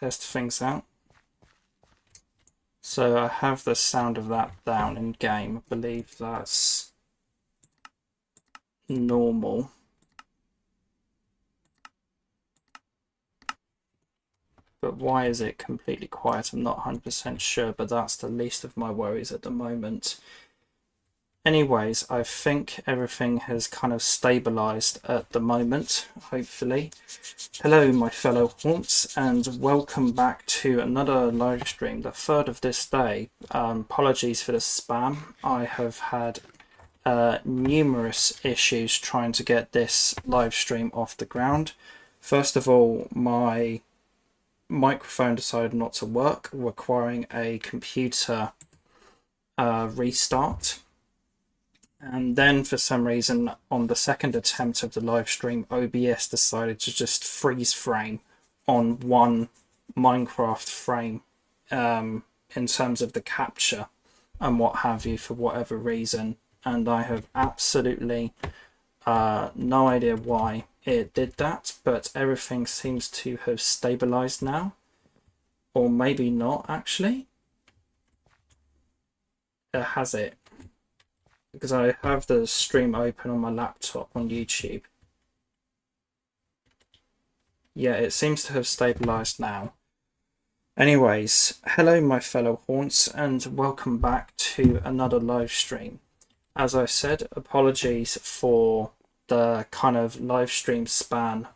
test things out. So I have the sound of that down in game. I believe that's normal. But why is it completely quiet? I'm not 100% sure, but that's the least of my worries at the moment. Anyways, I think everything has kind of stabilized at the moment, hopefully. Hello, my fellow haunts, and welcome back to another live stream, the third of this day. Apologies for the spam. I have had numerous issues trying to get this live stream off the ground. First of all, my microphone decided not to work, requiring a computer restart. And then for some reason on the second attempt of the live stream, OBS decided to just freeze frame on one Minecraft frame in terms of the capture and what have you for whatever reason. And I have absolutely no idea why it did that, but everything seems to have stabilized now, or maybe not actually. Has it? Because I have the stream open on my laptop on YouTube. Yeah, it seems to have stabilized now. Anyways, hello my fellow haunts, and welcome back to another live stream. As I said, apologies for the kind of live stream spam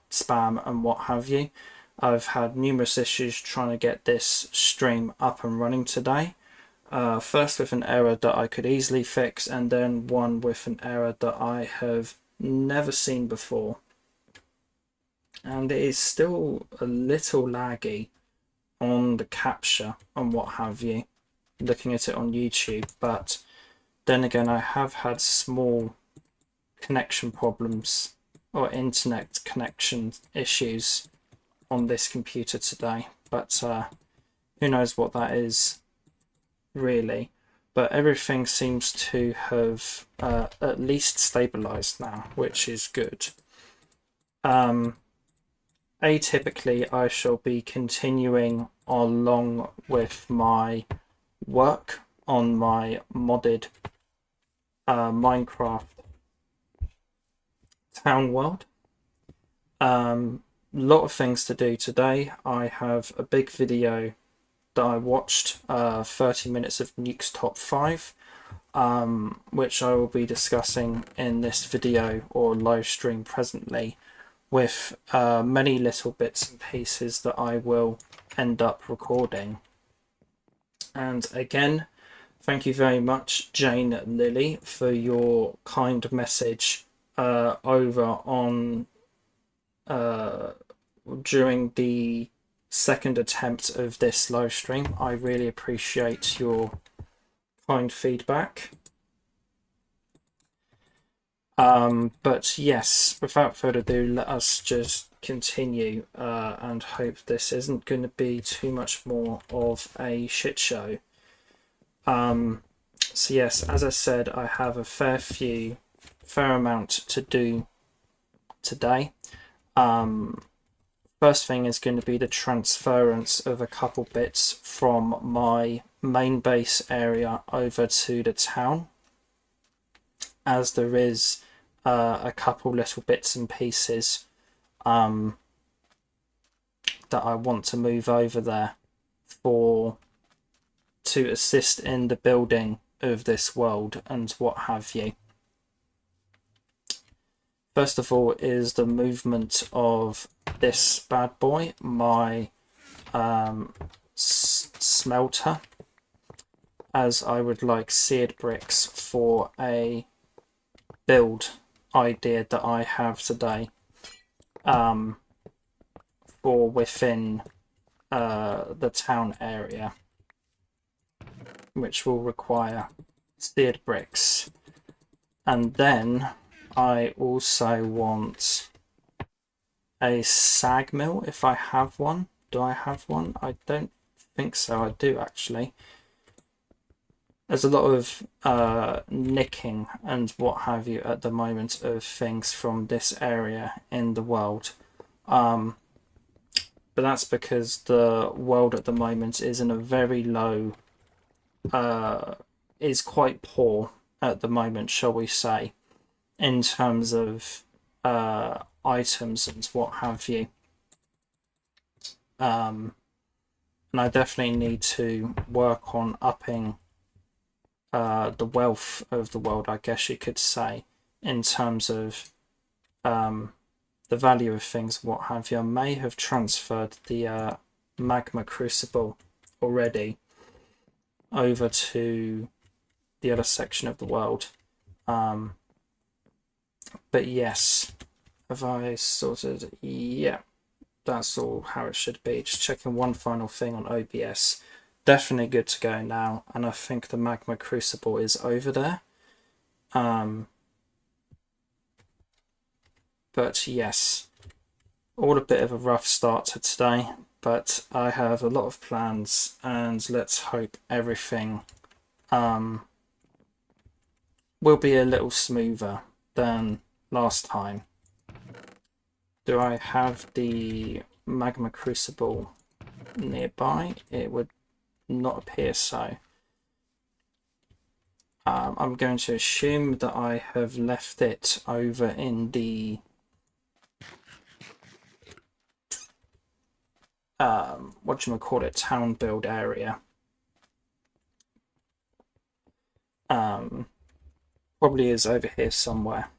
and what have you. I've had numerous issues trying to get this stream up and running today. First with an error that I could easily fix, and then one with an error that I have never seen before. And it is still a little laggy on the capture and what have you, looking at it on YouTube, but then again I have had small connection problems or internet connection issues on this computer today, but who knows what that is really. But everything seems to have at least stabilized now, which is good. Atypically I shall be continuing along with my work on my modded Minecraft town world. Lot of things to do today. I have a big video that I watched, 30 minutes of Nuke's top 5, which I will be discussing in this video or live stream presently, with many little bits and pieces that I will end up recording. And again, thank you very much, Jane Lilly, for your kind message over on during the second attempt of this live stream. I really appreciate your kind feedback. But yes, without further ado, let us just continue and hope this isn't going to be too much more of a shit show. So yes, as I said, I have a fair amount to do today. First thing is going to be the transference of a couple bits from my main base area over to the town, as there is a couple little bits and pieces that I want to move over there to assist in the building of this world and what have you. First of all is the movement of this bad boy, my smelter, as I would like seared bricks for a build idea that I have today for within the town area, which will require seared bricks. And then I also want a sag mill, if I have one. Do I have one? I don't think so. I do actually. There's a lot of nicking and what have you at the moment of things from this area in the world. but that's because the world at the moment is in a very low, is quite poor at the moment, shall we say, in terms of items and what have you. And I definitely need to work on upping the wealth of the world, I guess you could say, in terms of the value of things, what have you. I may have transferred the magma crucible already over to the other section of the world. But yes, have I sorted? Yeah, that's all how it should be. Just checking one final thing on OBS. Definitely good to go now, and I think the magma crucible is over there. But yes, all a bit of a rough start to today, but I have a lot of plans, and let's hope everything will be a little smoother than last time. Do I have the magma crucible nearby? It would not appear so. I'm going to assume that I have left it over in the town build area. Probably is over here somewhere.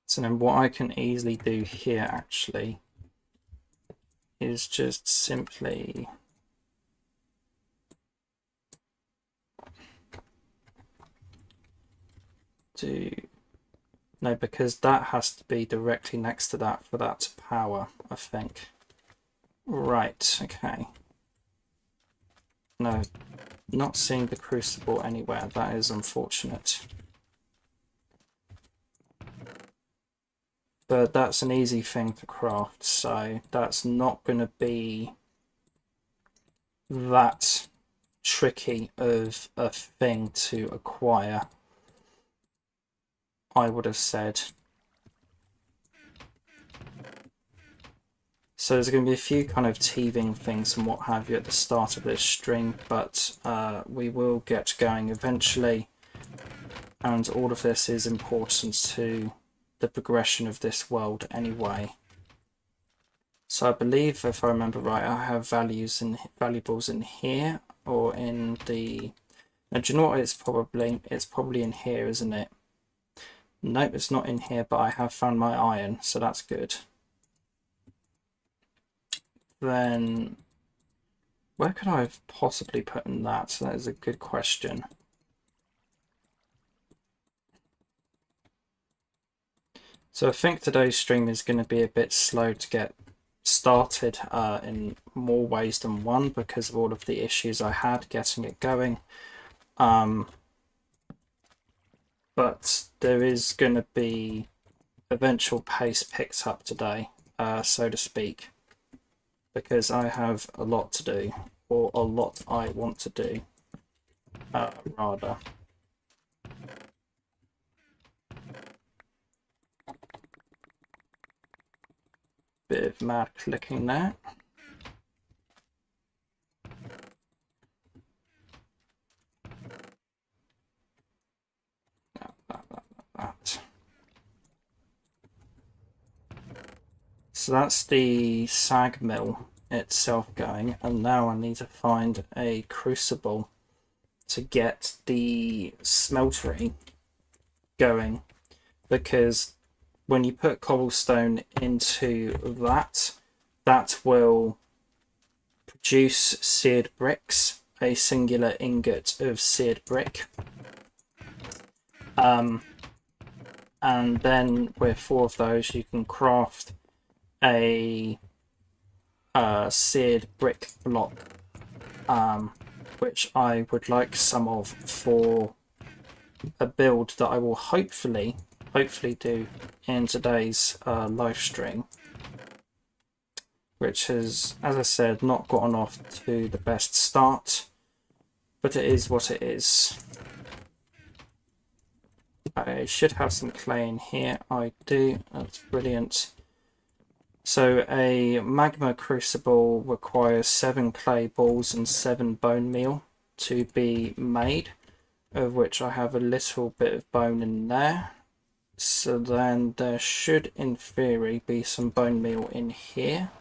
So then what I can easily do here actually is just simply no, because that has to be directly next to that for that to power, I think. Right, okay. No, not seeing the crucible anywhere. That is unfortunate. But that's an easy thing to craft, so that's not going to be that tricky of a thing to acquire, I would have said. So there's going to be a few kind of teething things and what have you at the start of this stream, but we will get going eventually, and all of this is important to the progression of this world anyway. So I believe, if I remember right, I have valuables in here, or in the... Now, do you know what? It's probably in here, isn't it? Nope, it's not in here, but I have found my iron, so that's good. Then where could I have possibly put in that? So that is a good question. So I think today's stream is going to be a bit slow to get started in more ways than one, because of all of the issues I had getting it going. But there is going to be eventual pace picked up today, so to speak, because I have a lot to do, or a lot I want to do, rather. Bit of mad clicking there. That. So that's the sag mill itself going, and now I need to find a crucible to get the smeltery going, because when you put cobblestone into that, that will produce seared bricks, a singular ingot of seared brick. And then with 4 of those, you can craft a seared brick block, which I would like some of for a build that I will hopefully do in today's live stream, which has, as I said, not gotten off to the best start. but it is what it is. I should have some clay in here. I do. That's brilliant. So a magma crucible requires 7 clay balls and 7 bone meal to be made, of which I have a little bit of bone in there. So then there should, in theory, be some bone meal in here.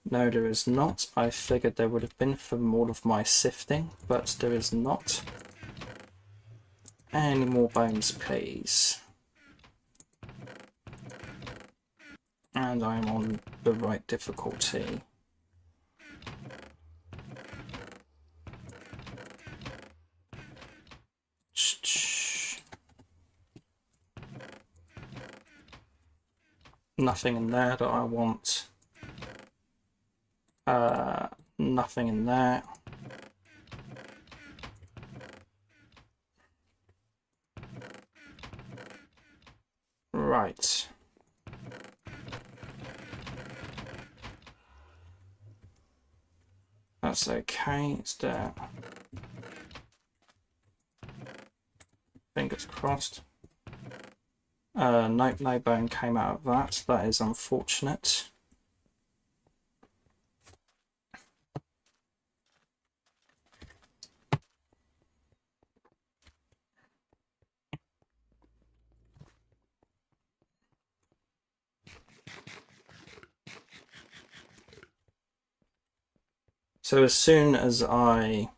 No, there is not. I figured there would have been from all of my sifting, but there is not. Any more bones, please? And I'm on the right difficulty. Nothing in there that I want. Nothing in there. Right. That's okay, it's there. Fingers crossed. Nope, no bone came out of that. That is unfortunate. So as soon as I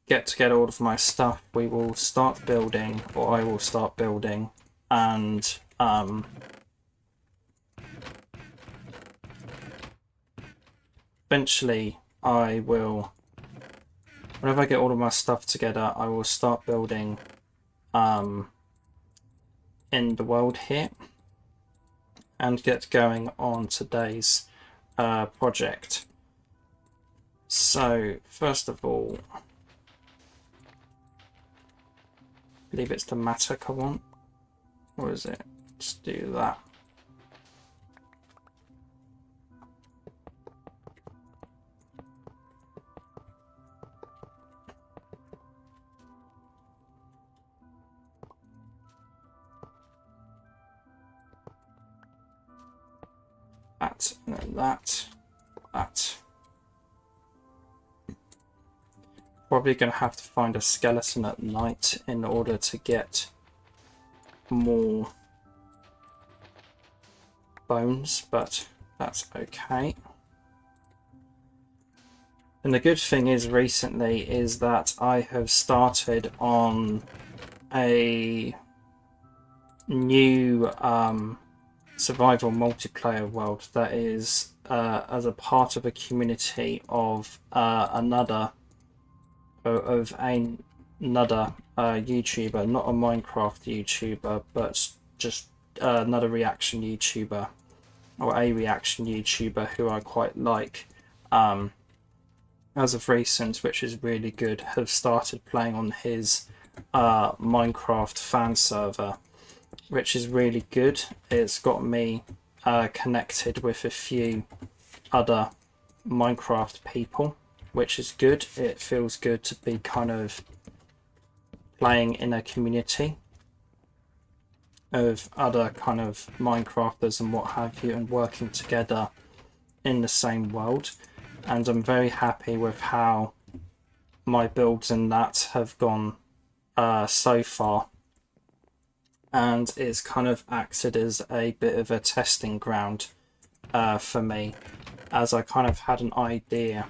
get all of my stuff, we will start building, or I will start building, and eventually I will, whenever I get all of my stuff together, I will start building in the world here and get going on today's project. So first of all, I believe it's the mattock I want, or is it? Let's do that. That, and then that. Probably going to have to find a skeleton at night in order to get more bones, but that's okay. And the good thing is recently is that I have started on a new survival multiplayer world that is as a part of a community of another YouTuber, not a Minecraft YouTuber, but just another reaction YouTuber, or a reaction YouTuber who I quite like as of recent, which is really good. Have started playing on his Minecraft fan server, which is really good. It's got me connected with a few other Minecraft people, which is good. It feels good to be kind of playing in a community of other kind of Minecrafters and what have you, and working together in the same world. And I'm very happy with how my builds in that have gone so far, and it's kind of acted as a bit of a testing ground for me, as I kind of had an idea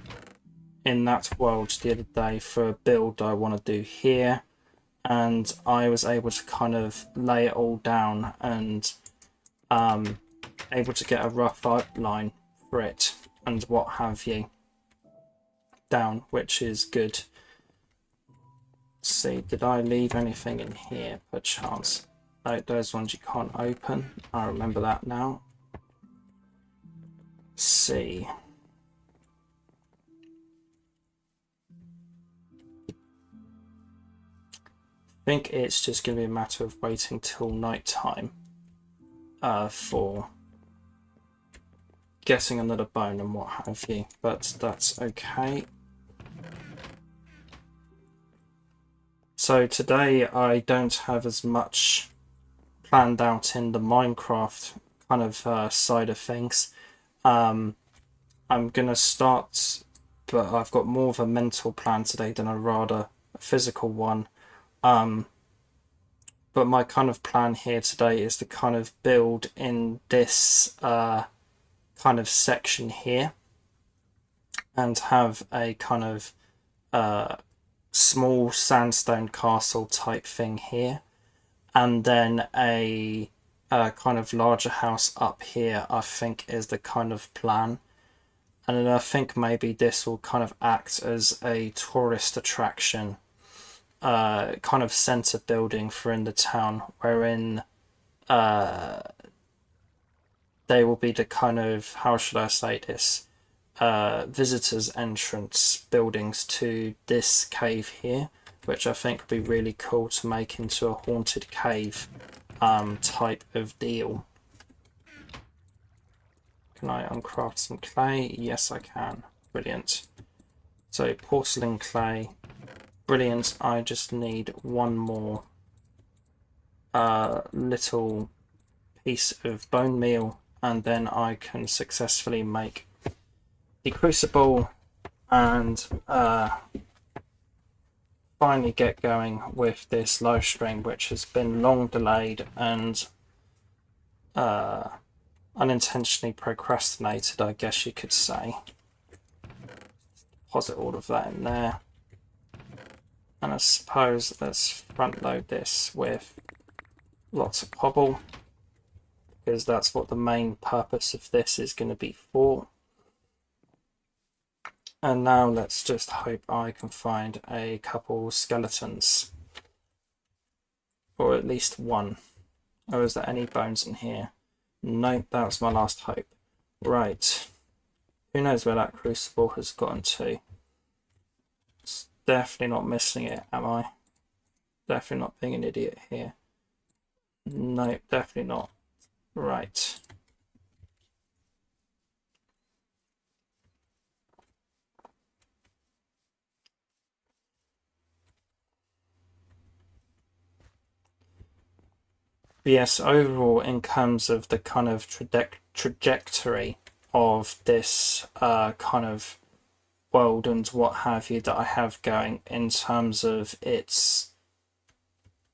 in that world the other day for a build I want to do here, and I was able to kind of lay it all down and able to get a rough outline for it and what have you down, which is good. Let's see, did I leave anything in here perchance? No, those ones you can't open. I remember that now. Let's see. I think it's just going to be a matter of waiting till night time for getting another bone and what have you, but that's okay. So today I don't have as much planned out in the Minecraft kind of side of things. I'm gonna start, but I've got more of a mental plan today than a rather a physical one. Um, but my kind of plan here today is to kind of build in this kind of section here and have a kind of small sandstone castle type thing here, and then a kind of larger house up here, I think is the kind of plan. And then I think maybe this will kind of act as a tourist attraction, kind of centre building for in the town, wherein they will be the kind of, how should I say this, visitors entrance buildings to this cave here, which I think would be really cool to make into a haunted cave type of deal. Can I uncraft some clay? Yes, I can. Brilliant. So porcelain clay. Brilliant. I just need one more little piece of bone meal, and then I can successfully make the crucible and finally get going with this live stream, which has been long delayed and unintentionally procrastinated, I guess you could say. Deposit all of that in there, and I suppose let's front load this with lots of cobble, because that's what the main purpose of this is going to be for. And now let's just hope I can find a couple skeletons, or at least one. Oh, is there any bones in here? Nope, that was my last hope. Right, who knows where that crucible has gotten to? It's definitely not missing it, am I? Definitely not being an idiot here. Nope, definitely not. Right. Yes, overall, in terms of the kind of trajectory of this kind of world and what have you that I have going, in terms of its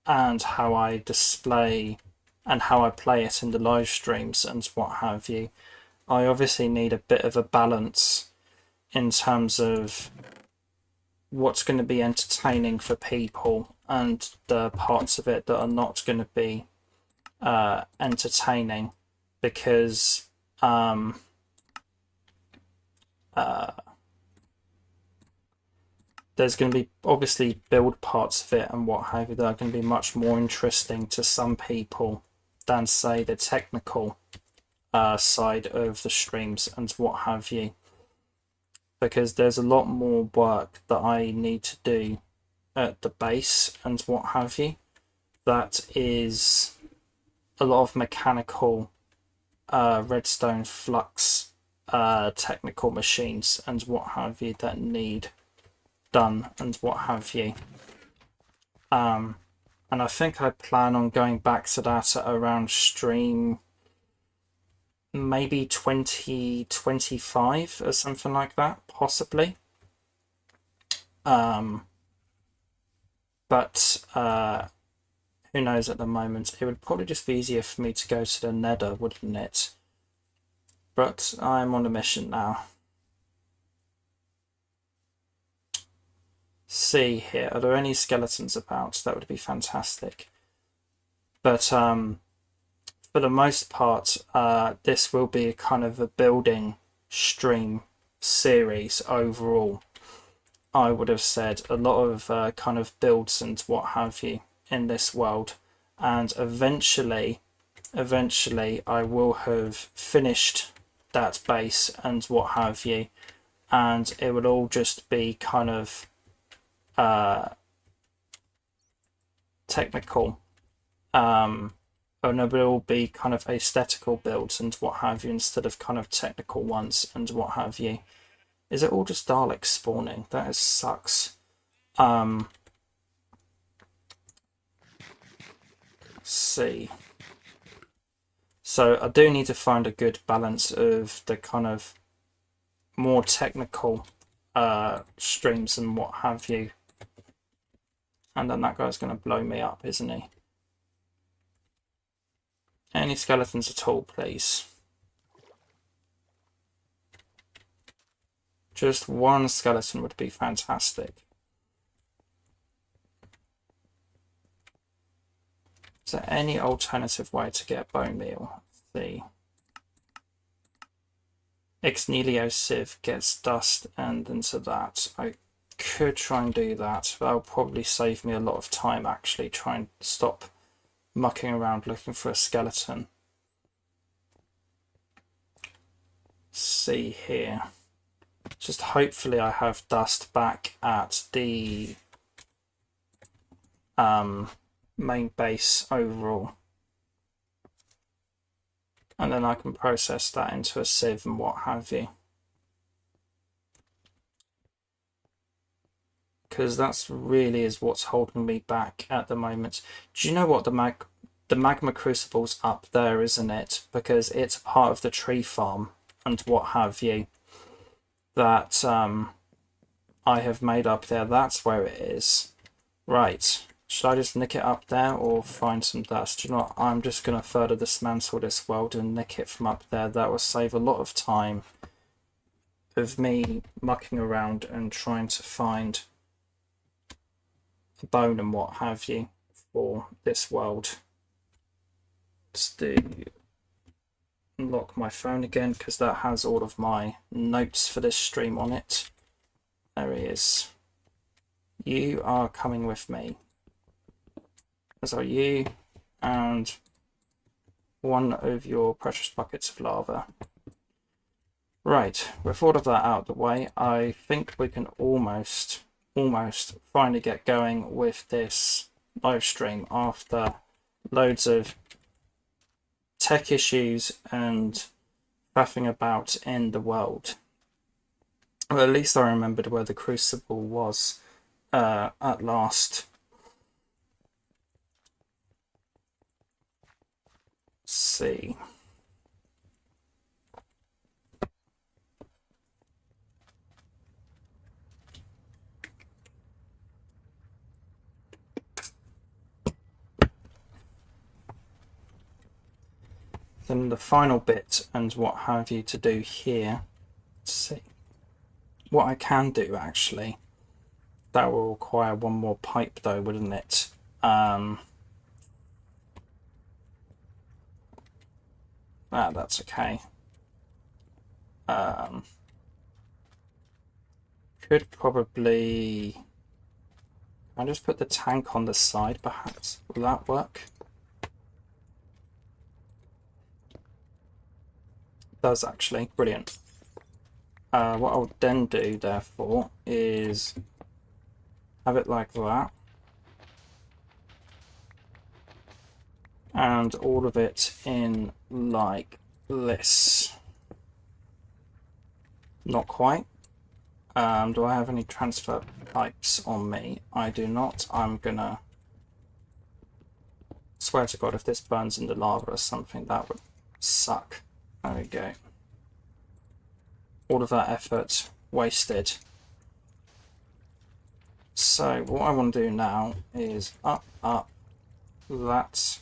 and how I display and how I play it in the live streams and what have you, I obviously need a bit of a balance in terms of what's going to be entertaining for people and the parts of it that are not going to be entertaining, because there's going to be obviously build parts of it and what have you that are going to be much more interesting to some people than, say, the technical side of the streams and what have you, because there's a lot more work that I need to do at the base and what have you. That is a lot of mechanical redstone flux technical machines and what have you that need done and what have you. And I think I plan on going back to that at around stream maybe 2025 or something like that, possibly. But who knows at the moment. It would probably just be easier for me to go to the Nether, wouldn't it? But I'm on a mission now. See here, are there any skeletons about? That would be fantastic. But for the most part, this will be a kind of a building stream series overall. I would have said a lot of kind of builds and what have you in this world, and eventually I will have finished that base and what have you, and it would all just be kind of technical, or no, but it will be kind of aesthetical builds and what have you instead of kind of technical ones and what have you. Is it all just Daleks spawning? That is sucks. see. So I do need to find a good balance of the kind of more technical streams and what have you. And then that guy's going to blow me up, isn't he? Any skeletons at all, please? Just one skeleton would be fantastic. Is there any alternative way to get bone meal? Let's see. Ex Nihilo Sieve gets dust and into that. I could try and do that. That'll probably save me a lot of time actually. Try and stop mucking around looking for a skeleton. Let's see here. Just hopefully I have dust back at the main base overall. And then I can process that into a sieve and what have you. Because that's really is what's holding me back at the moment. Do you know what? The magma crucible's up there, isn't it? Because it's part of the tree farm and what have you that I have made up there. That's where it is. Right. Should I just nick it up there or find some dust? Do you know what? I'm just going to further dismantle this world and nick it from up there. That will save a lot of time of me mucking around and trying to find a bone and what have you for this world. Let's do unlock my phone again because that has all of my notes for this stream on it. There he is. You are coming with me. As are you, and one of your precious buckets of lava. Right, with all of that out of the way, I think we can almost finally get going with this live stream after loads of tech issues and faffing about in the world. Well, at least I remembered where the crucible was at last. Let's see. Then the final bit and what have you to do here. Let's see. What I can do actually, that will require one more pipe though, wouldn't it? That's okay. Could probably... I'll just put the tank on the side perhaps. Will that work? It does actually. Brilliant. What I'll then do therefore is have it like that. And all of it in like this. Not quite. Do I have any transfer pipes on me? I do not. I'm gonna swear to God if this burns in the lava or something, that would suck. There we go. All of that effort wasted. So what I want to do now is up, that.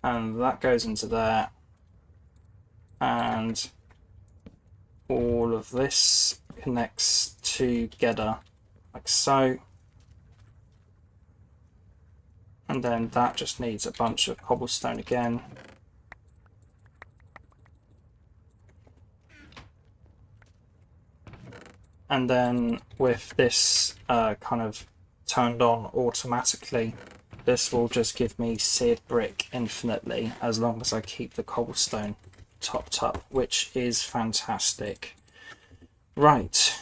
And that goes into there. And all of this connects together like so. And then that just needs a bunch of cobblestone again. And then with this kind of turned on automatically, this will just give me seared brick infinitely as long as I keep the cobblestone topped up, which is fantastic. Right.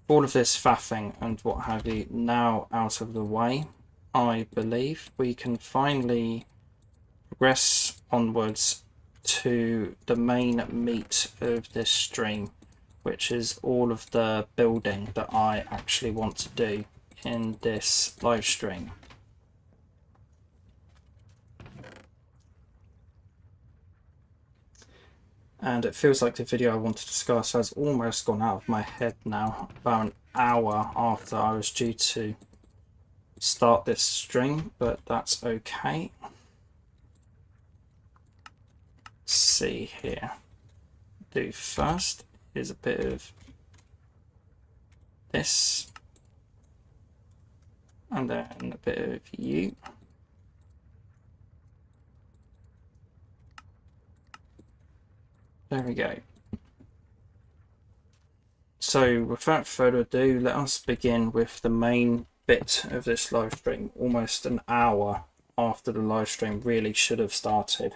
All of this faffing and what have you now out of the way, I believe we can finally progress onwards to the main meat of this stream, which is all of the building that I actually want to do in this live stream. And it feels like the video I want to discuss has almost gone out of my head now, about an hour after I was due to start this stream, but that's okay. Let's see here. Do first is a bit of this, and then a bit of you. There we go. So without further ado, let us begin with the main bit of this live stream, almost an hour after the live stream really should have started.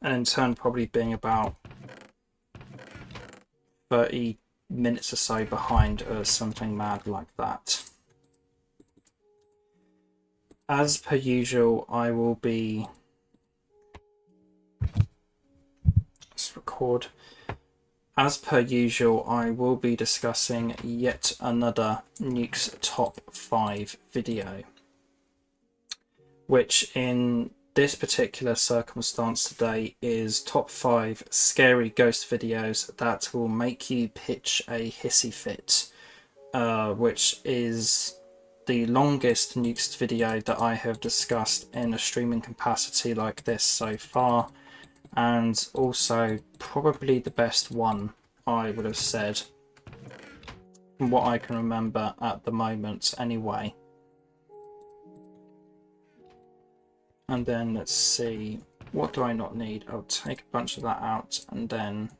And in turn probably being about 30 minutes or so behind or something mad like that. As per usual, I will be... Let's record. As per usual, I will be discussing yet another Nuke's Top 5 video, which in this particular circumstance today is top 5 scary ghost videos that will make you pitch a hissy fit, which is the longest Nuke's video that I have discussed in a streaming capacity like this so far, and also probably the best one, I would have said, from what I can remember at the moment anyway. And then let's see, what do I not need? I'll take a bunch of that out and then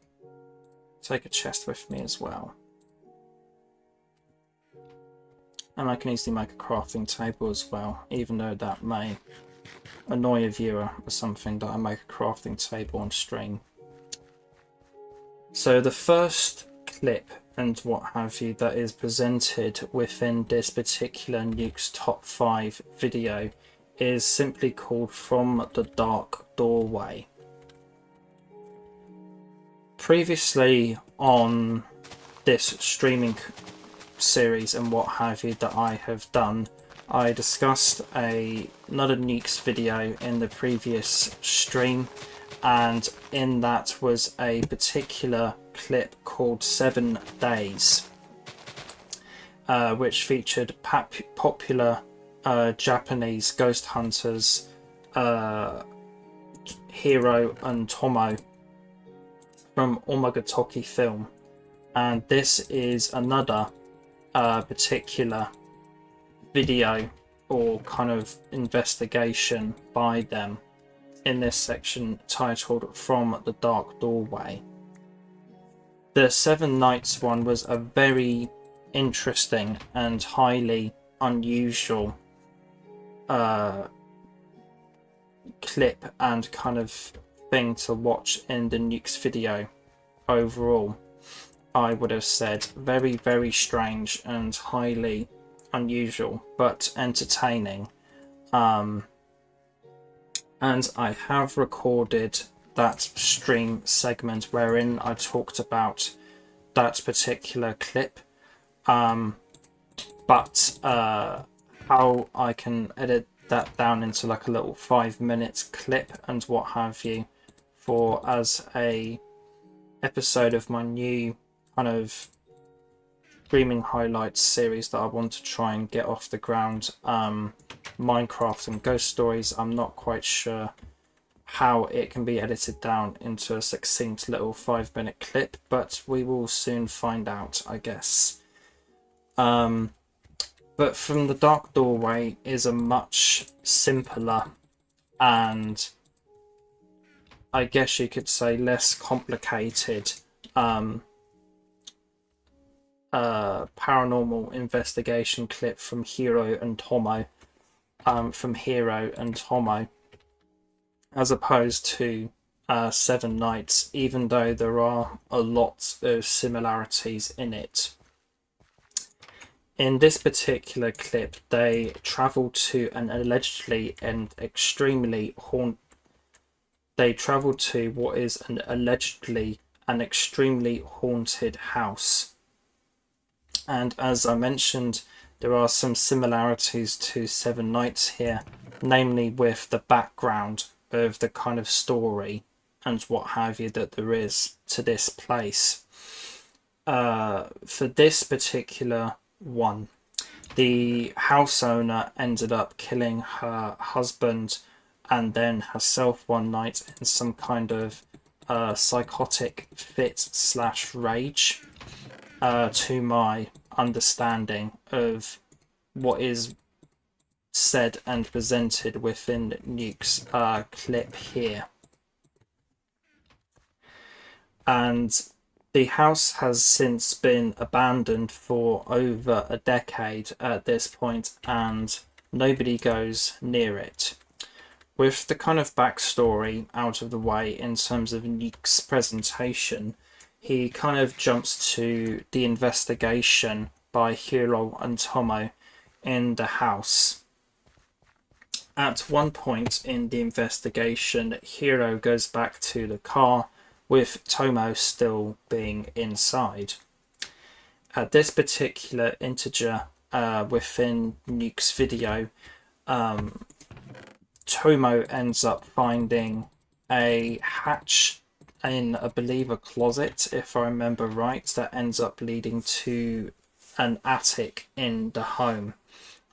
take a chest with me as well. And I can easily make a crafting table as well, even though that may annoy a viewer or something that I make a crafting table on stream. So the first clip and what have you that is presented within this particular Nuke's Top 5 video is simply called From the Dark Doorway. Previously on this streaming series and what have you that I have done, I discussed another Nuke's video in the previous stream, and in that was a particular clip called 7 Days, which featured popular Japanese ghost hunters Hiro and Tomo from Omagatoki film, and this is another particular video or kind of investigation by them in this section titled From the Dark Doorway. The 7 Nights one was a very interesting and highly unusual clip and kind of thing to watch in the Nuke's video overall. I would have said very, very strange and highly unusual, but entertaining. And I have recorded that stream segment wherein I talked about that particular clip, but how I can edit that down into like a little 5-minute clip and what have you for as a episode of my new kind of streaming highlights series that I want to try and get off the ground. Minecraft and ghost stories. I'm not quite sure how it can be edited down into a succinct little 5-minute clip, but we will soon find out, I guess. But From the Dark Doorway is a much simpler and I guess you could say less complicated paranormal investigation clip from Hiro and Tomo, as opposed to 7 Nights, even though there are a lot of similarities in it. In this particular clip, they travel to an allegedly and extremely they travel to what is allegedly an extremely haunted house. And as I mentioned, there are some similarities to Seven Nights here, namely with the background of the kind of story and what have you that there is to this place. For this particular one, the house owner ended up killing her husband and then herself one night in some kind of psychotic fit / rage, to my understanding of what is said and presented within Nuke's clip here. And the house has since been abandoned for over a decade at this point, and nobody goes near it. With the kind of backstory out of the way in terms of Nuke's presentation, he kind of jumps to the investigation by Hiro and Tomo in the house. At one point in the investigation, Hiro goes back to the car with Tomo still being inside. At this particular integer within Nuke's video, Tomo ends up finding a hatch in, I believe, a closet, if I remember right, that ends up leading to an attic in the home.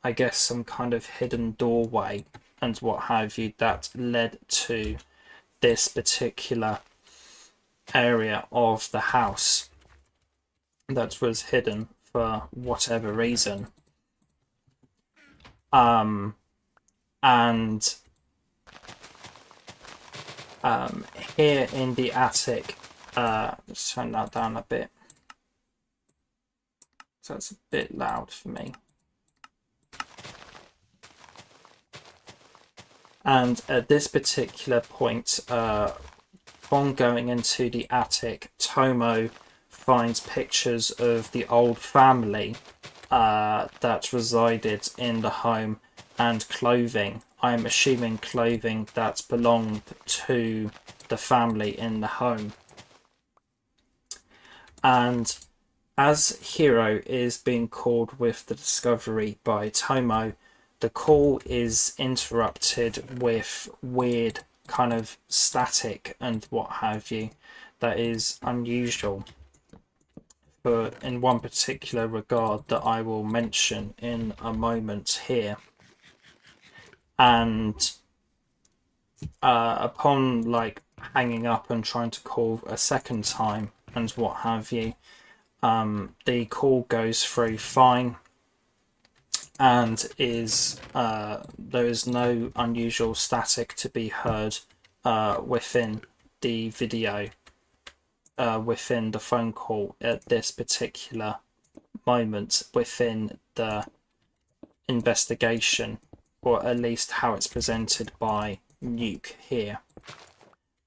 I guess some kind of hidden doorway and what have you that led to this particular area of the house that was hidden for whatever reason. And here in the attic, let's turn that down a bit, so it's a bit loud for me. And at this particular point, upon going into the attic, Tomo finds pictures of the old family that resided in the home, and clothing. I'm assuming clothing that belonged to the family in the home. And as Hiro is being called with the discovery by Tomo, the call is interrupted with weird kind of static and what have you that is unusual in one particular regard that I will mention in a moment here. And upon like hanging up and trying to call a second time and what have you, the call goes through fine, and there is no unusual static to be heard within the video, within the phone call at this particular moment within the investigation, or at least how it's presented by Nuke here.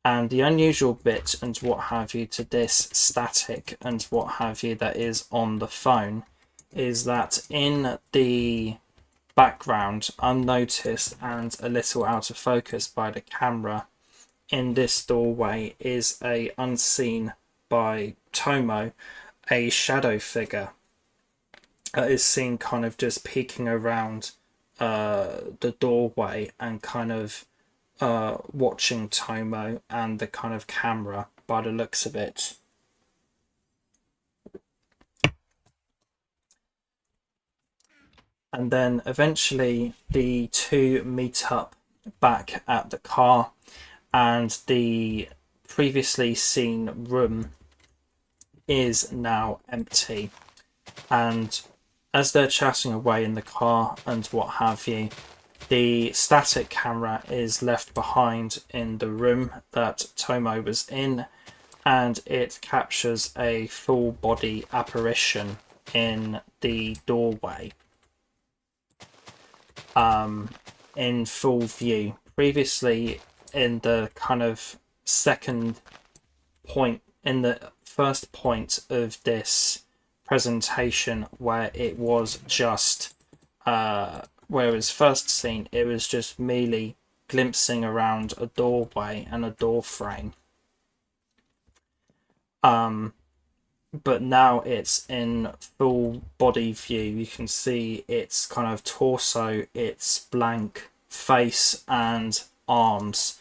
And the unusual bit and what have you to this static and what have you that is on the phone is that in the background, unnoticed and a little out of focus by the camera, in this doorway is a unseen by Tomo, a shadow figure that is seen kind of just peeking around the doorway and kind of watching Tomo and the kind of camera by the looks of it. And then eventually the two meet up back at the car, and the previously seen room is now empty. And as they're chatting away in the car and what have you, the static camera is left behind in the room that Tomo was in, and it captures a full body apparition in the doorway, in full view. Previously, in the kind of second point, in the first point of this presentation, where it was just where it was first seen, it was just merely glimpsing around a doorway and a door frame. But now it's in full body view. You can see its kind of torso, its blank face and arms,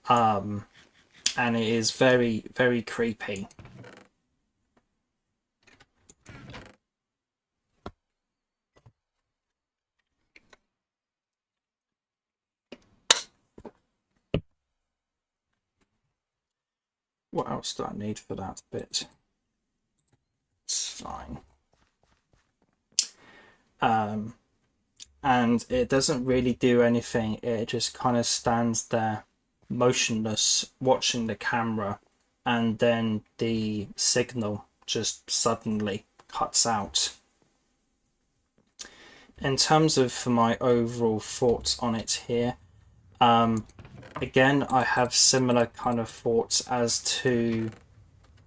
and it is very, very creepy. What else do I need for that bit? It's fine. And it doesn't really do anything. It just kind of stands there motionless, watching the camera, and then the signal just suddenly cuts out. In terms of my overall thoughts on it here, again, I have similar kind of thoughts as to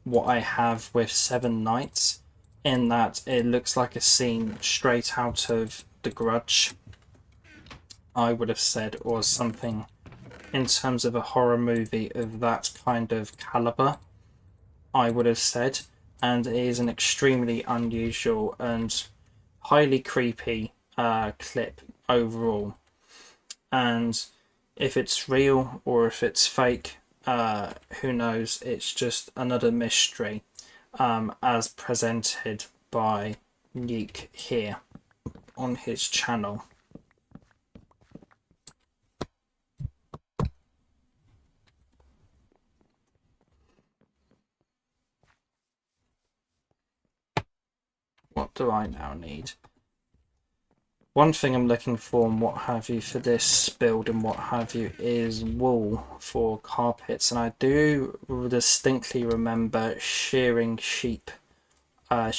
what I have with Seven Nights, in that it looks like a scene straight out of The Grudge, I would have said, or something in terms of a horror movie of that kind of caliber, I would have said. And it is an extremely unusual and highly creepy clip overall. And if it's real or if it's fake, who knows? It's just another mystery, as presented by Nuke here on his channel. What do I now need? One thing I'm looking for and what have you for this build and what have you is wool for carpets, and I do distinctly remember shearing sheep. Don't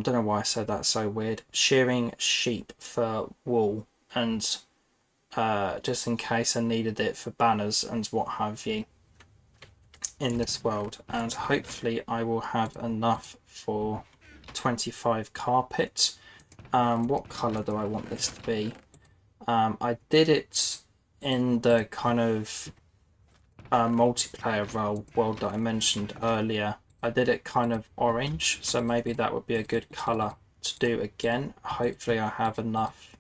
know why I said that so weird. Shearing sheep for wool, and just in case I needed it for banners and what have you in this world. And hopefully I will have enough for 25 carpet. What colour do I want this to be? I did it in the kind of multiplayer world that I mentioned earlier. I did it kind of orange, so maybe that would be a good colour to do again. Hopefully I have enough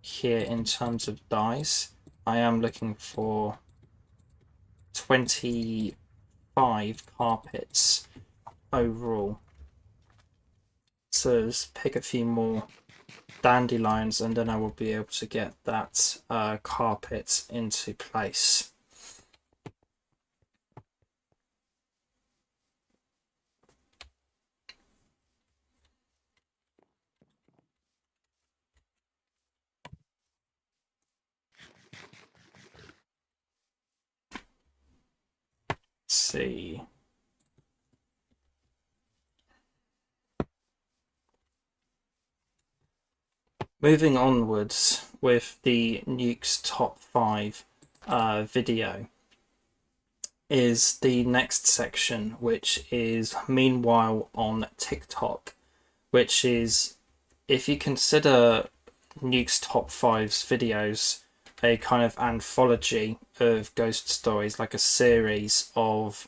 here in terms of dyes. I am looking for 25 carpets overall. So let's pick a few more dandelions and then I will be able to get that carpet into place. Let's see. Moving onwards with the Nuke's top 5 video is the next section, which is Meanwhile on TikTok, which is, if you consider Nuke's top 5's videos a kind of anthology of ghost stories, like a series of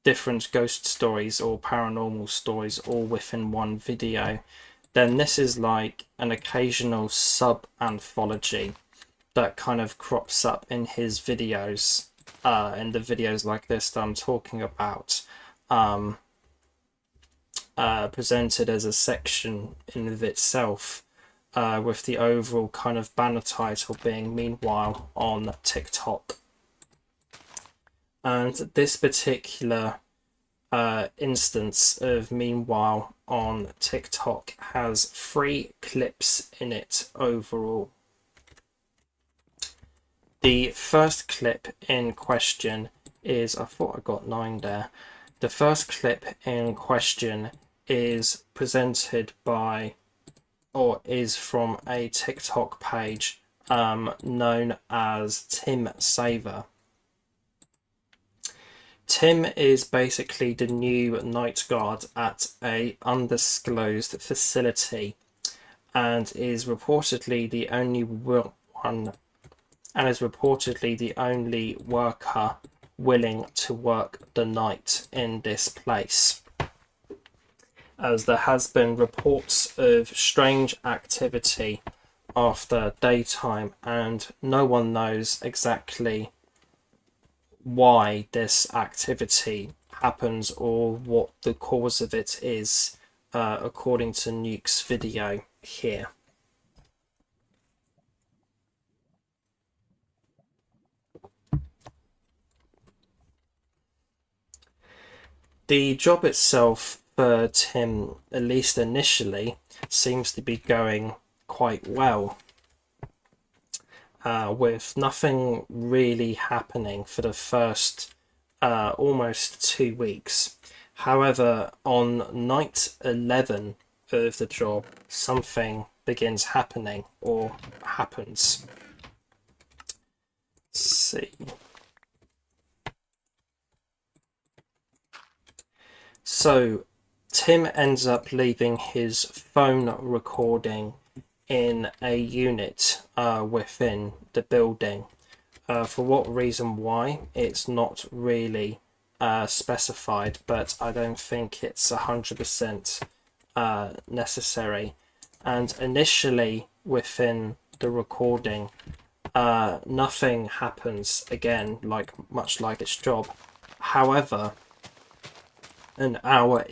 different ghost stories or paranormal stories all within one video, then this is like an occasional sub-anthology that kind of crops up in his videos, in the videos like this that I'm talking about, presented as a section in of itself, with the overall kind of banner title being Meanwhile on TikTok. And this particular instance of Meanwhile on TikTok has 3 clips in it overall. The first clip in question is, I thought I got 9 there. The first clip in question is presented by, or is from a TikTok page known as Tim Saver. Tim is basically the new night guard at a undisclosed facility, and is reportedly the only one and is reportedly the only worker willing to work the night in this place, as there has been reports of strange activity after daytime, and no one knows exactly why this activity happens or what the cause of it is, according to Nuke's video here. The job itself for Tim, at least initially, seems to be going quite well, with nothing really happening for the first almost 2 weeks. However, on night 11 of the job, something begins happening, or happens. Let's see. So, Tim ends up leaving his phone recording in a unit within the building. For what reason why, it's not really specified, but I don't think it's 100% necessary. And initially within the recording, nothing happens again, much like its job. However, an hour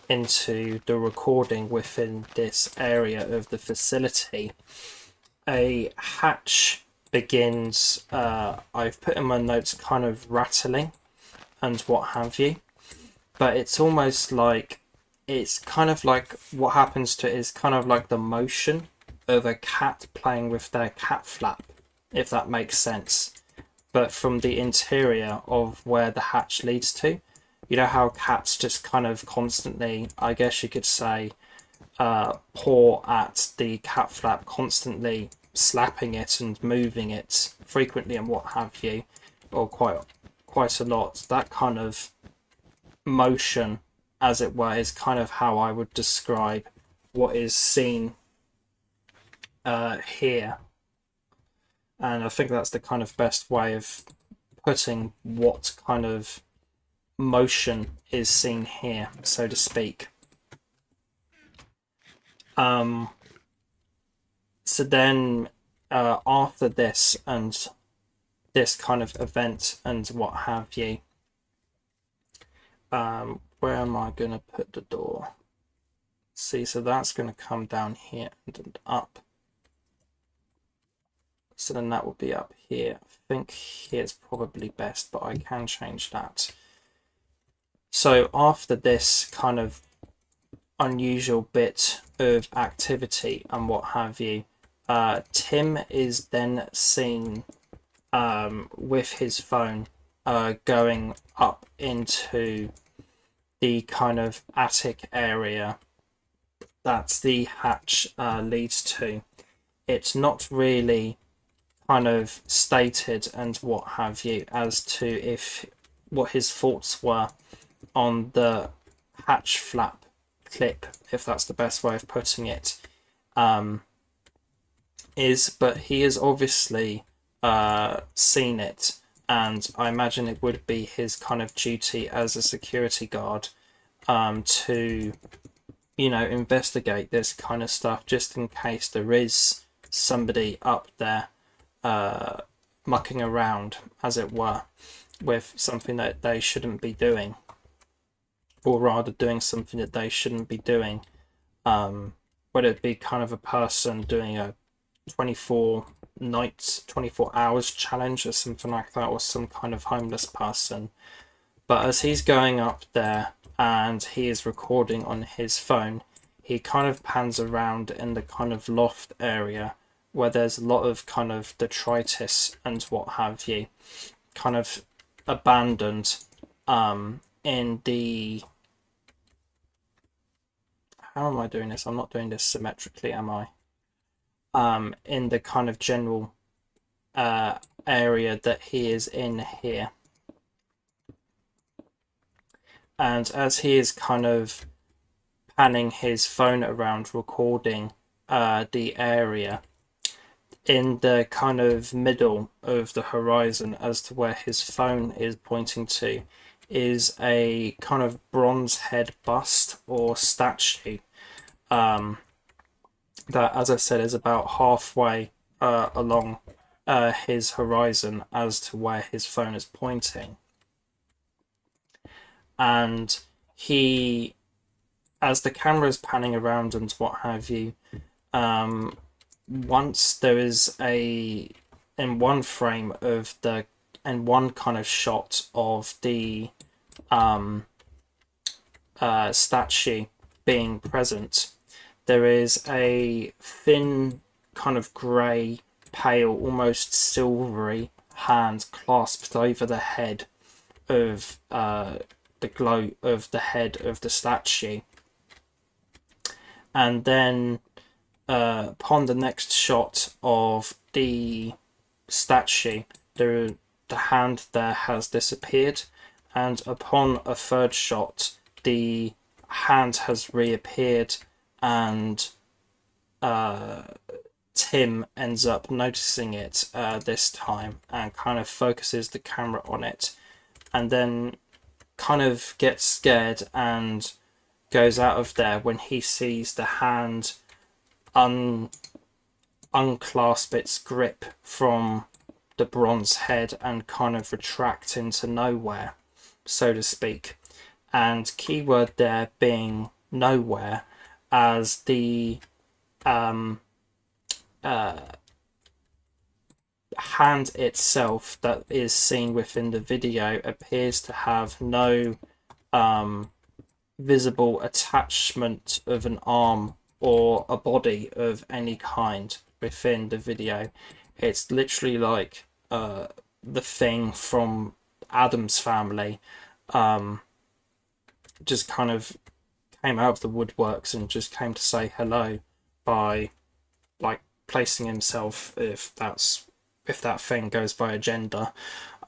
into the recording within this area of the facility, a hatch begins, I've put in my notes, kind of rattling and what have you, but it's almost like, it's kind of like what happens to it is kind of like the motion of a cat playing with their cat flap, if that makes sense, but from the interior of where the hatch leads to. You know how cats just kind of constantly, I guess you could say, paw at the cat flap, constantly slapping it and moving it frequently and what have you, or quite a lot. That kind of motion, as it were, is kind of how I would describe what is seen here. And I think that's the kind of best way of putting what kind of motion is seen here, so to speak. So then after this and this kind of event and what have you, where am I going to put the door? See, so that's going to come down here and up. So then that will be up here. I think here's probably best, but I can change that. So after this kind of unusual bit of activity and what have you, Tim is then seen with his phone going up into the kind of attic area that the hatch leads to. It's not really kind of stated and what have you as to if what his thoughts were on the hatch flap clip, if that's the best way of putting it, but he has obviously seen it, and I imagine it would be his kind of duty as a security guard to, investigate this kind of stuff, just in case there is somebody up there mucking around, as it were, with something that they shouldn't be doing, or rather doing something that they shouldn't be doing, whether it be kind of a person doing a 24 hours challenge or something like that, or some kind of homeless person. But as he's going up there and he is recording on his phone, he kind of pans around in the kind of loft area where there's a lot of kind of detritus and what have you, kind of abandoned in the... How am I doing this? I'm not doing this symmetrically, am I? In the kind of general area that he is in here. And as he is kind of panning his phone around recording the area in the kind of middle of the horizon as to where his phone is pointing to is a kind of bronze head bust or statue that, as I said, is about halfway along his horizon as to where his phone is pointing. And he, as the camera is panning around and what have you, once there is in one frame of in one kind of shot of the statue being present, there is a thin kind of grey, pale, almost silvery hand clasped over the head of the glow of the head of the statue. And then upon the next shot of the statue, the hand there has disappeared, and upon a third shot, the hand has reappeared, and Tim ends up noticing it this time and kind of focuses the camera on it, and then kind of gets scared and goes out of there when he sees the hand unclasp its grip from the bronze head and kind of retract into nowhere, so to speak. And keyword there being nowhere, as the hand itself that is seen within the video appears to have no visible attachment of an arm or a body of any kind within the video. It's literally like the Thing from Adam's Family just kind of came out of the woodworks and just came to say hello by like placing himself, if that thing goes by a gender,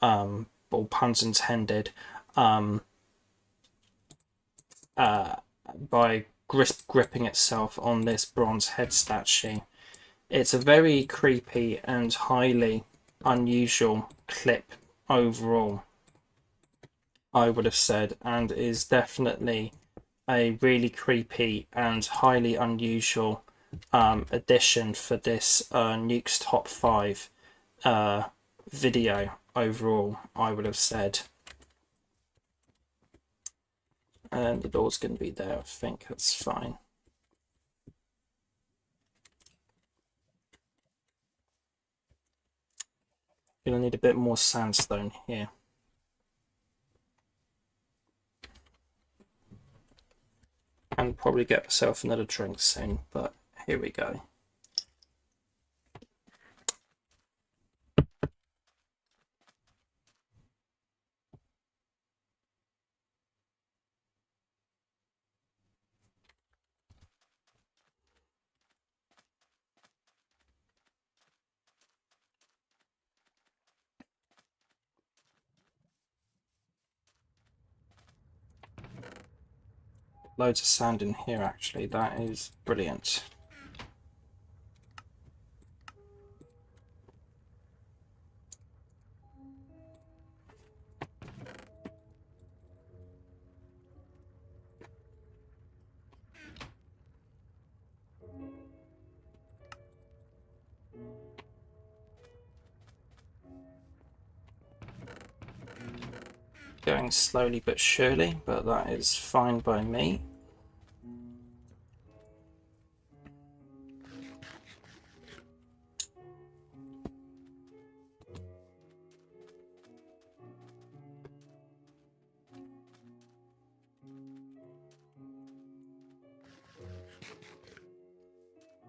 all puns intended, by gripping itself on this bronze head statue. It's a very creepy and highly unusual clip overall, I would have said, and is definitely a really creepy and highly unusual addition for this Nuke's Top 5 video overall, I would have said. And the door's going to be there, I think that's fine. Gonna need a bit more sandstone here. And probably get myself another drink soon, but here we go. Loads of sand in here, actually. That is brilliant. Going slowly but surely, but that is fine by me.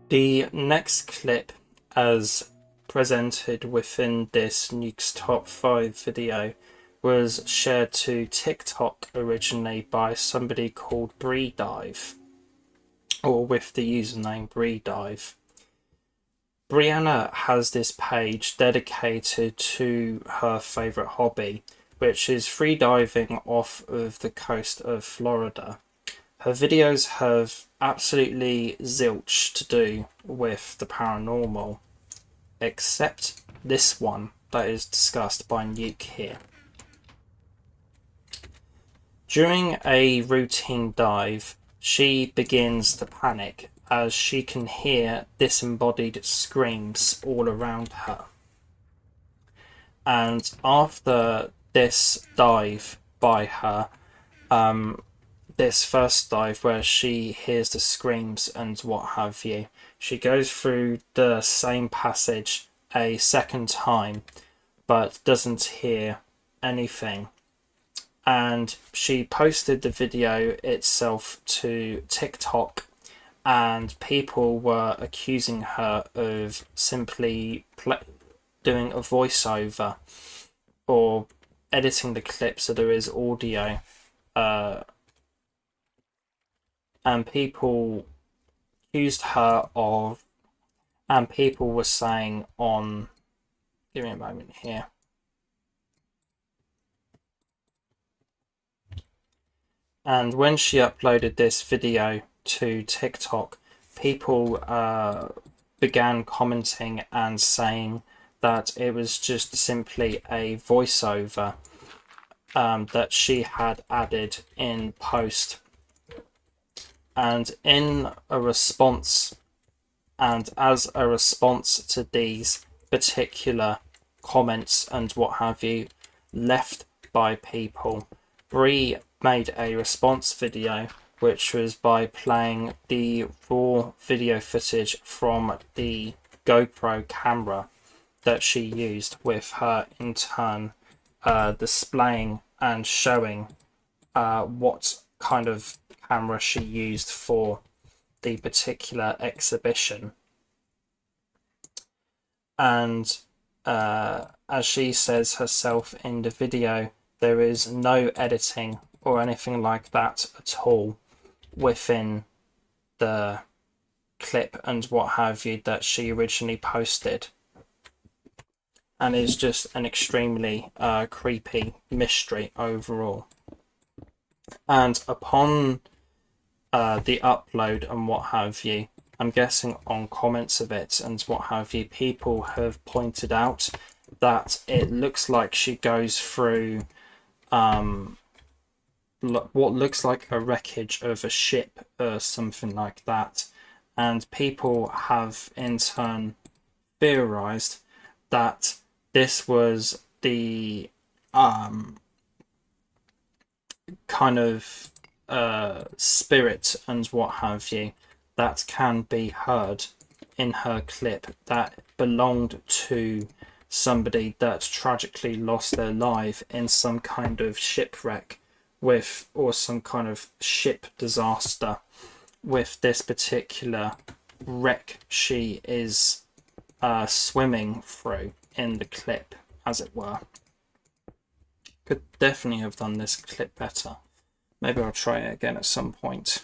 The next clip, as presented within this Nuke's Top 5 video, was shared to TikTok originally by somebody called Breedive, or with the username Breedive. Brianna has this page dedicated to her favourite hobby, which is freediving off of the coast of Florida. Her videos have absolutely zilch to do with the paranormal, except this one that is discussed by Nuke here. During a routine dive, she begins to panic as she can hear disembodied screams all around her. And after this dive by her, this first dive where she hears the screams and what have you, she goes through the same passage a second time but doesn't hear anything. And she posted the video itself to TikTok, and people were accusing her of simply doing a voiceover or editing the clip so there is audio, and people accused her of, and people were saying on, give me a moment here, and when she uploaded this video to TikTok, people began commenting and saying that it was just simply a voiceover that she had added in post. And in a response, and as a response to these particular comments and what have you left by people, Bree made a response video, which was by playing the raw video footage from the GoPro camera that she used, with her in turn displaying and showing what kind of camera she used for the particular exhibition. And as she says herself in the video, there is no editing or anything like that at all within the clip and what have you that she originally posted, and it's just an extremely creepy mystery overall. And upon the upload and what have you, I'm guessing on comments of it and what have you, people have pointed out that it looks like she goes through what looks like a wreckage of a ship or something like that, and people have in turn theorized that this was the kind of spirit and what have you that can be heard in her clip that belonged to somebody that tragically lost their life in some kind of shipwreck with, or some kind of ship disaster with this particular wreck she is swimming through in the clip, as it were. Could definitely have done this clip better. Maybe I'll try it again at some point.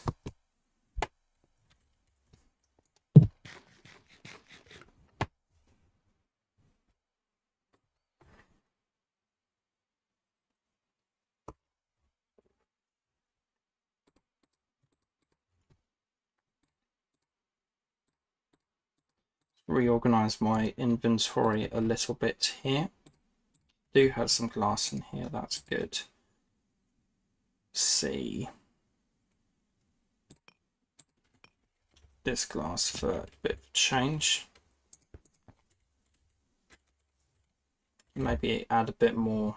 Reorganize my inventory a little bit here. Do have some glass in here, that's good. See this glass for a bit of change. Maybe add a bit more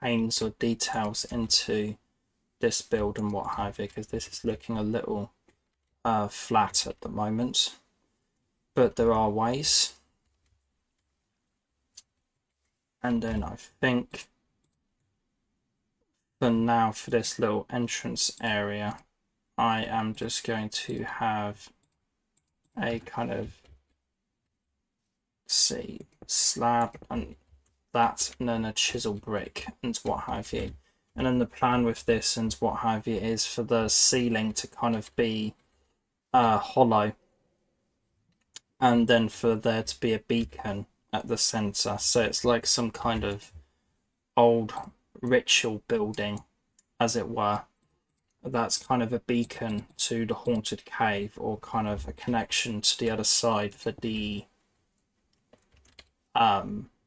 panes or details into this build and what have you, because this is looking a little flat at the moment, but there are ways. And then I think for now, for this little entrance area, I am just going to have a kind of, see, slab and that, and then a chisel brick and what have you. And then the plan with this and what have you is for the ceiling to kind of be hollow, and then for there to be a beacon at the center, so it's like some kind of old ritual building, as it were. that's kind of a beacon to the haunted cave, or kind of a connection to the other side for the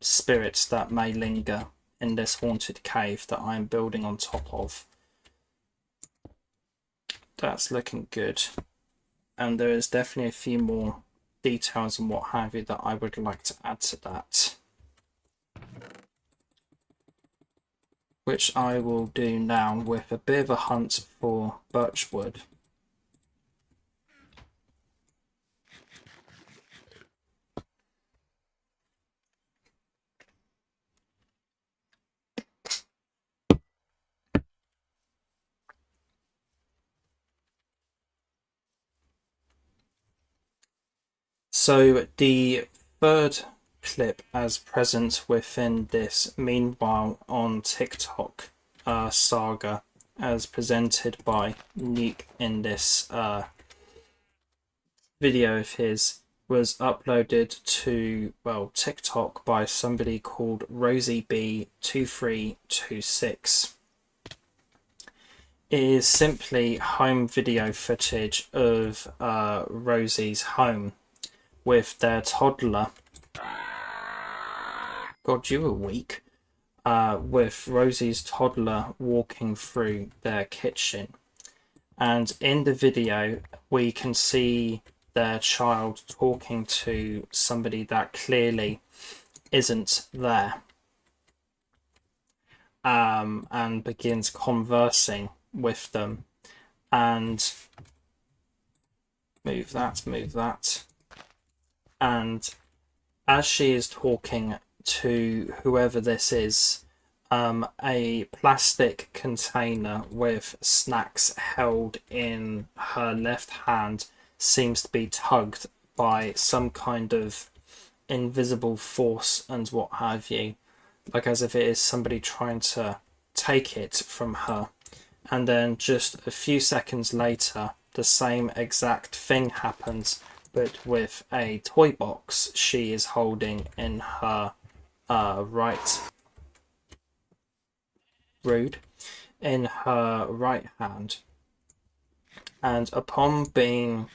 spirits that may linger in this haunted cave that I'm building on top of. That's looking good, and there is definitely a few more details and what have you that I would like to add to that, which I will do now with a bit of a hunt for birchwood. So the third clip as present within this Meanwhile on TikTok saga, as presented by Nuke in this video of his, was uploaded to, well, TikTok by somebody called RosieB2326. It is simply home video footage of Rosie's home with their toddler. God, you were weak. With Rosie's toddler walking through their kitchen. And in the video, we can see their child talking to somebody that clearly isn't there. And begins conversing with them. And move that. And as she is talking to whoever this is, a plastic container with snacks held in her left hand seems to be tugged by some kind of invisible force and what have you, like as if it is somebody trying to take it from her. And then just a few seconds later, the same exact thing happens, but with a toy box she is holding in her in her right hand. And upon being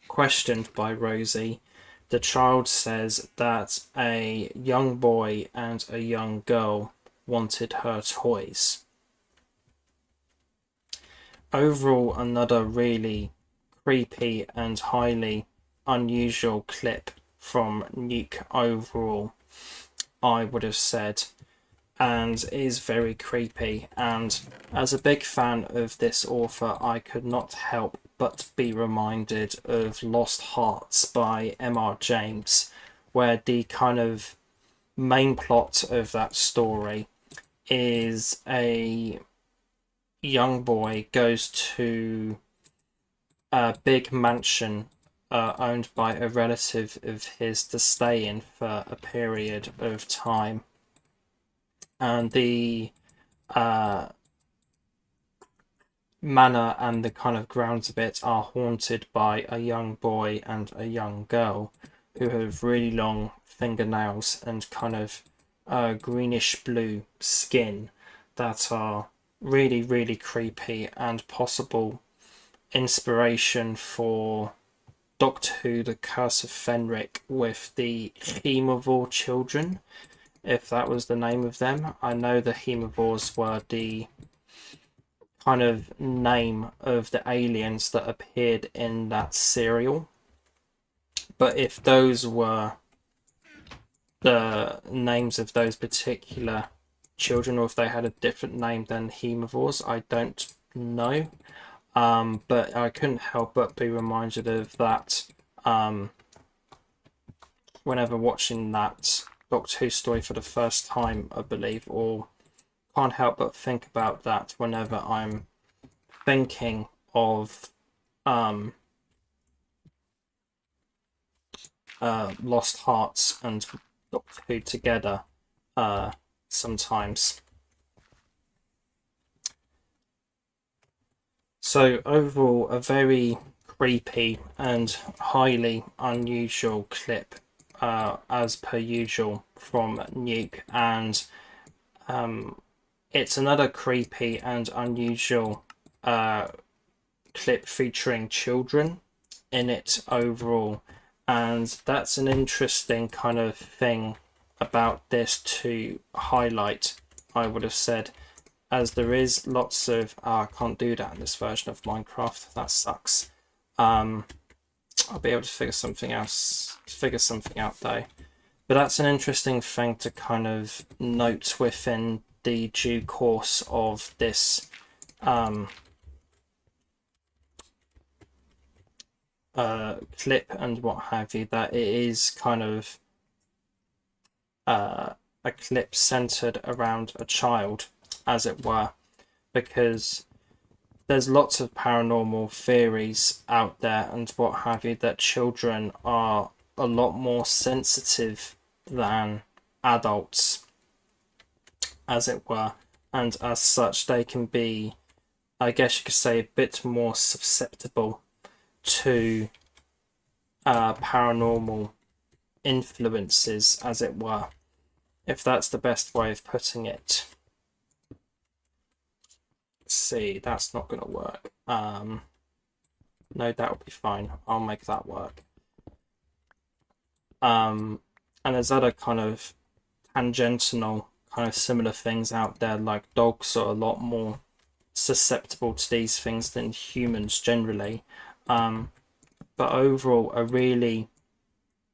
questioned by Rosie, the child says that a young boy and a young girl wanted her toys. Overall, another really creepy and highly unusual clip from Nuke overall, I would have said, and is very creepy. And as a big fan of this author, I could not help but be reminded of Lost Hearts by M.R. James, where the kind of main plot of that story is a young boy goes to a big mansion owned by a relative of his to stay in for a period of time. And the manor and the kind of grounds of it are haunted by a young boy and a young girl who have really long fingernails and kind of greenish blue skin that are really, really creepy, and possible inspiration for Doctor Who The Curse of Fenric with the Hemivore children, if that was the name of them. I know the Hemivores were the kind of name of the aliens that appeared in that serial, but if those were the names of those particular children, or if they had a different name than Hemivores, I don't know. But I couldn't help but be reminded of that whenever watching that Doctor Who story for the first time, I believe, or can't help but think about that whenever I'm thinking of Lost Hearts and Doctor Who together sometimes. So overall, a very creepy and highly unusual clip, as per usual, from Nuke. And it's another creepy and unusual clip featuring children in it overall, and that's an interesting kind of thing about this to highlight, I would have said, as there is lots of I can't do that in this version of Minecraft. That sucks. I'll be able to figure something out though. But that's an interesting thing to kind of note within the due course of this clip and what have you, that it is kind of a clip centered around a child, as it were, because there's lots of paranormal theories out there and what have you that children are a lot more sensitive than adults, as it were, and as such they can be, I guess you could say, a bit more susceptible to paranormal influences, as it were, if that's the best way of putting it. Let's see, that's not going to work. No, that'll be fine. I'll make that work. And there's other kind of tangential, kind of similar things out there, like dogs are a lot more susceptible to these things than humans generally. But overall, a really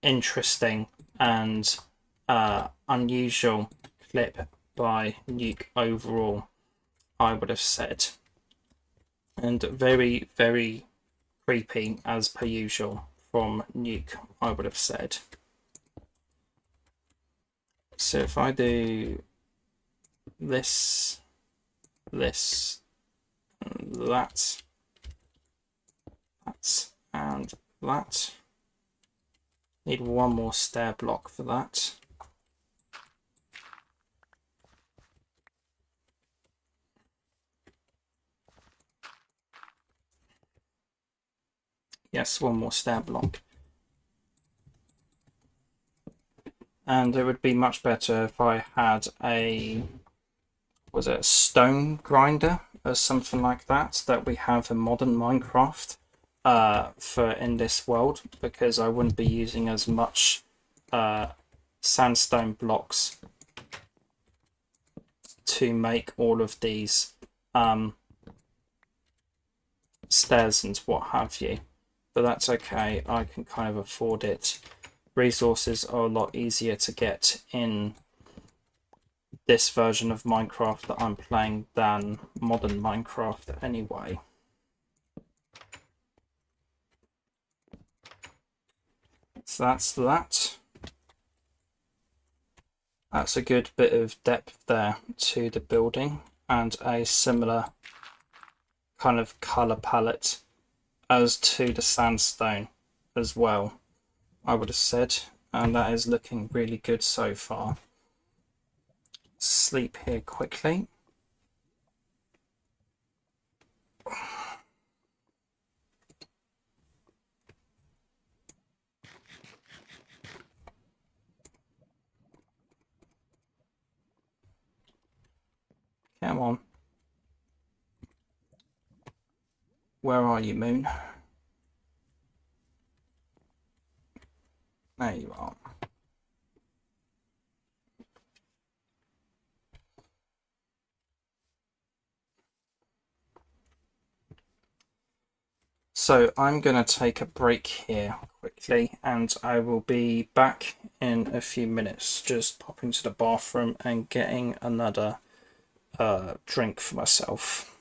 interesting and unusual clip by Nuke overall, I would have said. And very, very creepy as per usual from Nuke, I would have said. So if I do this, this, and that, and that. Need one more stair block for that. Yes, one more stair block. And it would be much better if I had a, was it a stone grinder or something like that we have in modern Minecraft for in this world, because I wouldn't be using as much sandstone blocks to make all of these stairs and what have you. But that's okay, I can kind of afford it. Resources are a lot easier to get in this version of Minecraft that I'm playing than modern Minecraft anyway. So that's that. That's a good bit of depth there to the building, and a similar kind of colour palette as to the sandstone as well, I would have said, and that is looking really good so far. Sleep here quickly. Come on. Where are you, Moon? There you are. So I'm going to take a break here quickly, and I will be back in a few minutes. Just popping to the bathroom and getting another drink for myself.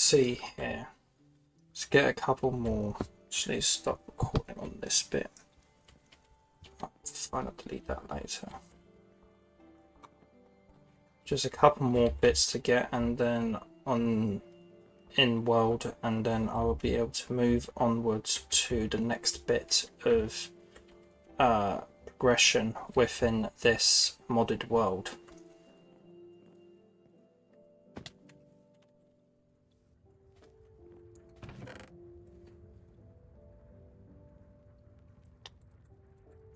see here. Let's get a couple more. Actually, stop recording on this bit. I'll try to delete that later. Just a couple more bits to get, and then on in world, and then I will be able to move onwards to the next bit of progression within this modded world.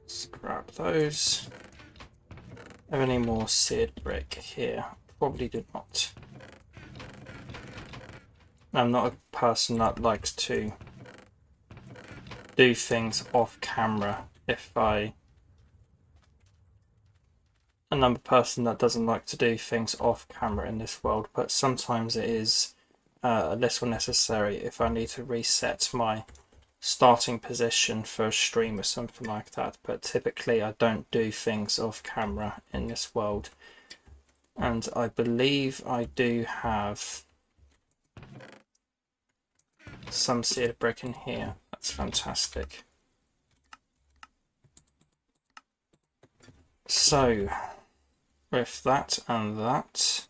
Let's grab those. Have any more seared brick here? Probably did not. I'm not a person that likes to do things off camera. I'm a person that doesn't like to do things off camera in this world, but sometimes it is a little necessary if I need to reset my starting position for a stream or something like that. But typically I don't do things off camera in this world, and I believe I do have some seared brick in here. That's fantastic. So with that and that,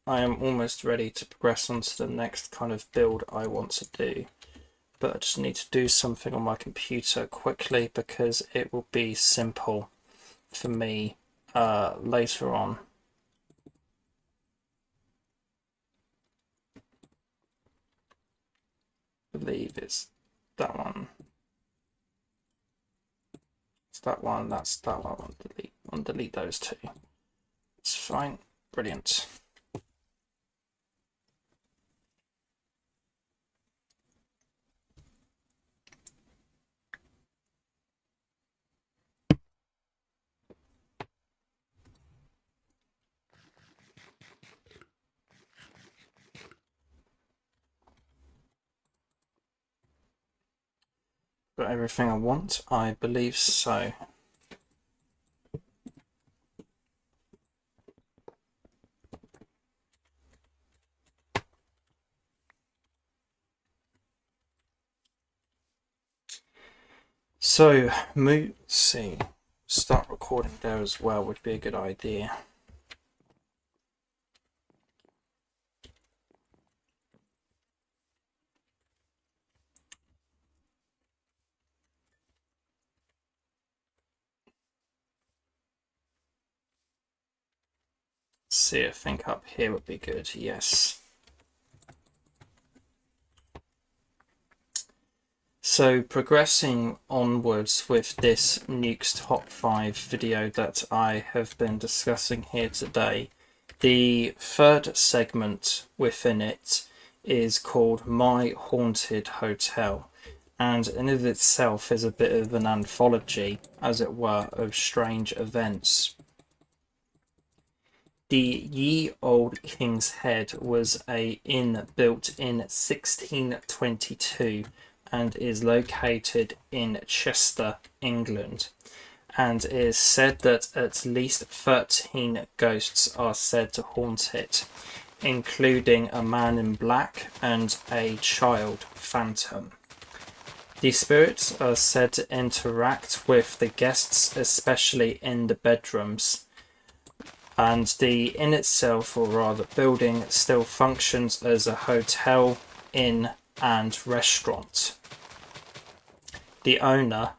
I am almost ready to progress on to the next kind of build I want to do. But I just need to do something on my computer quickly because it will be simple for me later on. I believe it's that one. It's that one, that's that one. I'll delete those two. It's fine. Brilliant. Got everything I want? I believe so. So, let's see. Start recording there as well would be a good idea. See, I think up here would be good. Yes. So progressing onwards with this Nuke's Top 5 video that I have been discussing here today, the third segment within it is called My Haunted Hotel, and in of itself is a bit of an anthology, as it were, of strange events. The Ye Old King's Head was a inn built in 1622 and is located in Chester, England, and it is said that at least 13 ghosts are said to haunt it, including a man in black and a child phantom. The spirits are said to interact with the guests, especially in the bedrooms, and the inn itself, or rather building, still functions as a hotel, inn and restaurant. The owner,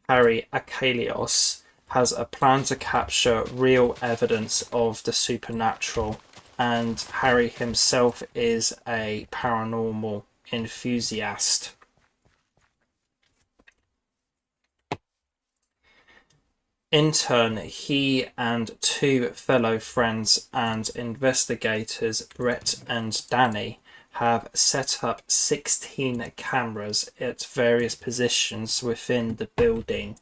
Harry Akelios, has a plan to capture real evidence of the supernatural, and Harry himself is a paranormal enthusiast. In turn, he and two fellow friends and investigators, Brett and Danny, have set up 16 cameras at various positions within the building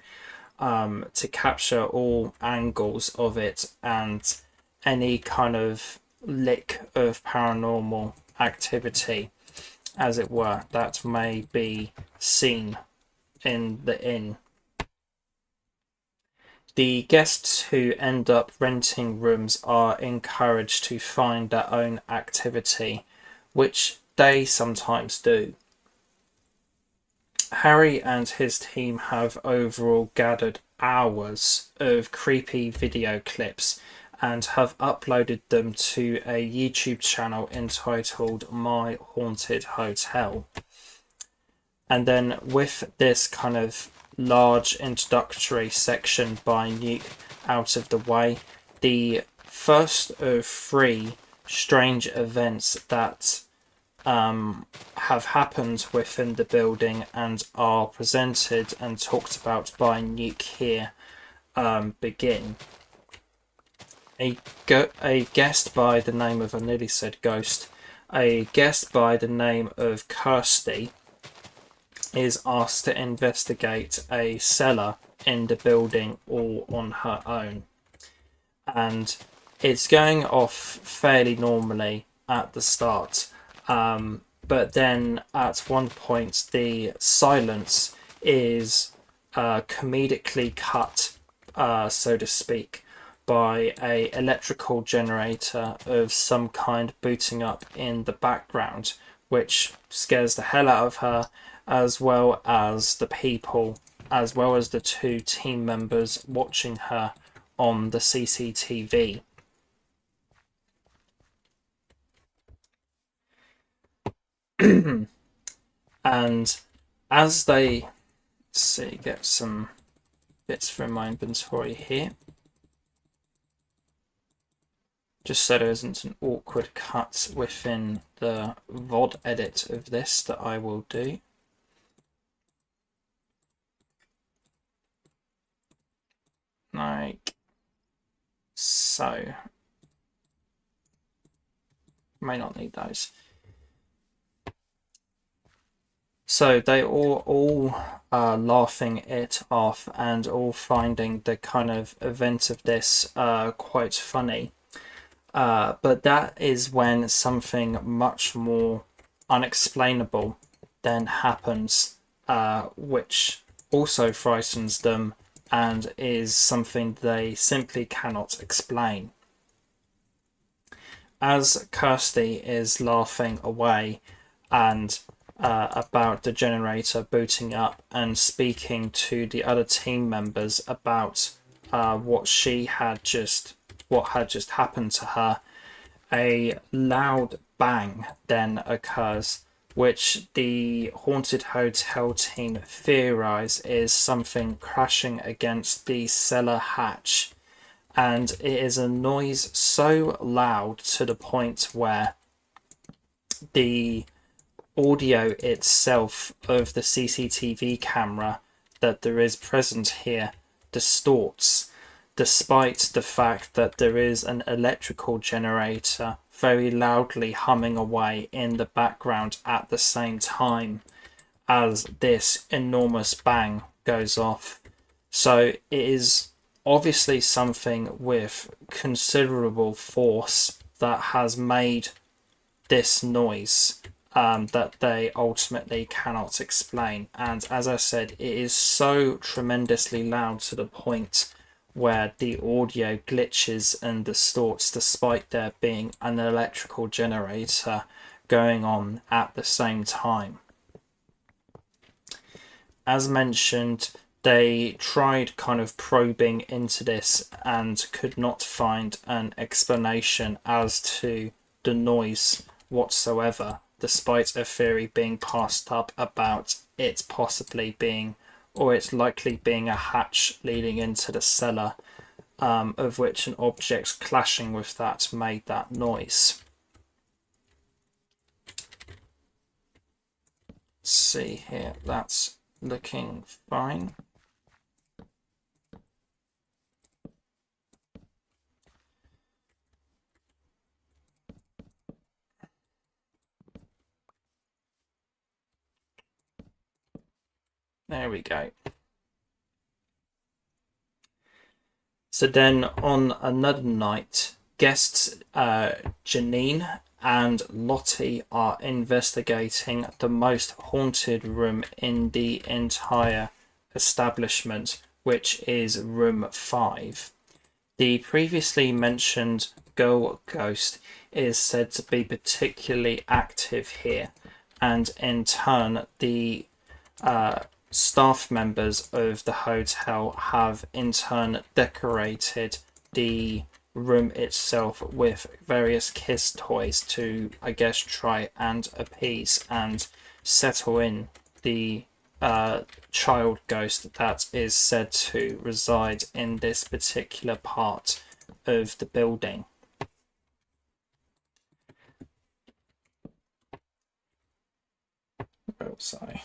to capture all angles of it and any kind of lick of paranormal activity, as it were, that may be seen in the inn. The guests who end up renting rooms are encouraged to find their own activity, which they sometimes do. Harry and his team have overall gathered hours of creepy video clips and have uploaded them to a YouTube channel entitled My Haunted Hotel. And then with this kind of large introductory section by Nuke out of the way, the first of three strange events that have happened within the building and are presented and talked about by Nuke here begin. A guest by the name of, I nearly said ghost, a guest by the name of Kirsty is asked to investigate a cellar in the building all on her own. And it's going off fairly normally at the start. But then at one point the silence is comedically cut, so to speak, by a electrical generator of some kind booting up in the background, which scares the hell out of her, as well as the people, as well as the two team members watching her on the CCTV. And as they get some bits from my inventory here, just so there isn't an awkward cut within the VOD edit of this that I will do. Like so. May not need those. So they all are laughing it off and all finding the kind of event of this quite funny. But that is when something much more unexplainable then happens, which also frightens them and is something they simply cannot explain. As Kirsty is laughing away and about the generator booting up and speaking to the other team members about what had just happened to her, a loud bang then occurs, which the Haunted Hotel team theorize is something crashing against the cellar hatch. And it is a noise so loud to the point where the audio itself of the CCTV camera that there is present here distorts, despite the fact that there is an electrical generator very loudly humming away in the background at the same time as this enormous bang goes off. So it is obviously something with considerable force that has made this noise that they ultimately cannot explain. And as I said, it is so tremendously loud to the point where the audio glitches and distorts despite there being an electrical generator going on at the same time. As mentioned, they tried kind of probing into this and could not find an explanation as to the noise whatsoever, despite a theory being passed up about it possibly being, or it's likely being, a hatch leading into the cellar, of which an object clashing with that made that noise. Let's see here, that's looking fine. There we go. So then on another night, guests Janine and Lottie are investigating the most haunted room in the entire establishment, which is room 5. The previously mentioned girl ghost is said to be particularly active here, and in turn the staff members of the hotel have in turn decorated the room itself with various kiss toys to, I guess, try and appease and settle in the child ghost that is said to reside in this particular part of the building. Oh, sorry.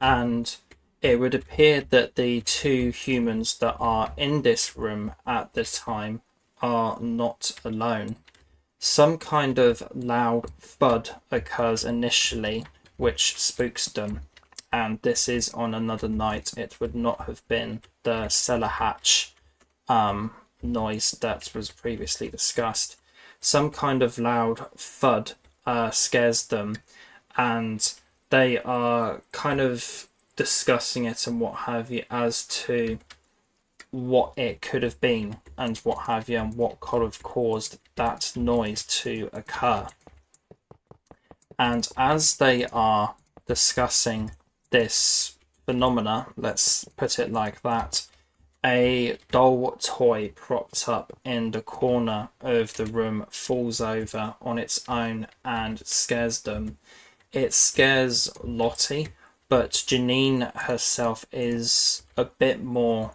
And it would appear that the two humans that are in this room at the time are not alone. Some kind of loud thud occurs initially, which spooks them. And this is on another night. It would not have been the cellar hatch noise that was previously discussed. Some kind of loud thud scares them, and they are kind of discussing it and what have you as to what it could have been and what have you, and what could have caused that noise to occur. And as they are discussing this phenomena, let's put it like that, a doll toy propped up in the corner of the room falls over on its own and scares them. It scares Lottie, but Janine herself is a bit more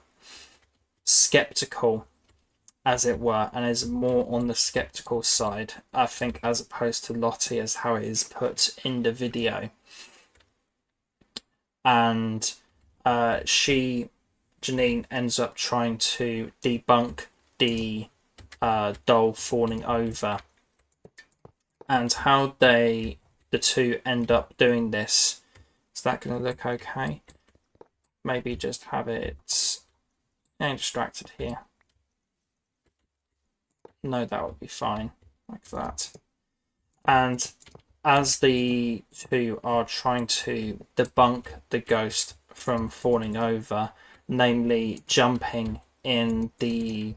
skeptical, as it were, and is more on the skeptical side, I think, as opposed to Lottie, as how it is put in the video. And Janine ends up trying to debunk the doll falling over, and how the two end up doing this. Is that going to look okay? Maybe just have it distracted here. No, that would be fine, like that. And as the two are trying to debunk the ghost from falling over, namely jumping in the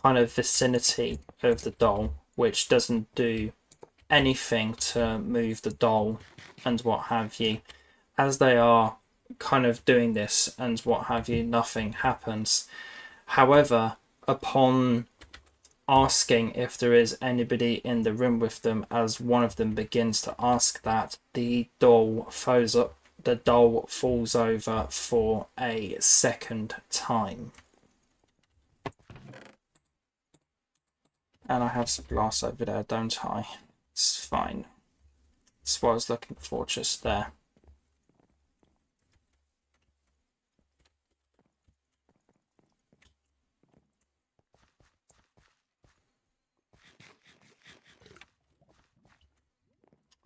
kind of vicinity of the doll, which doesn't do anything to move the doll and what have you, as they are kind of doing this and what have you, nothing happens. However, upon asking if there is anybody in the room with them, as one of them begins to ask that, the doll falls over for a second time. And I have some glass over there, don't I? It's fine. That's what I was looking for just there.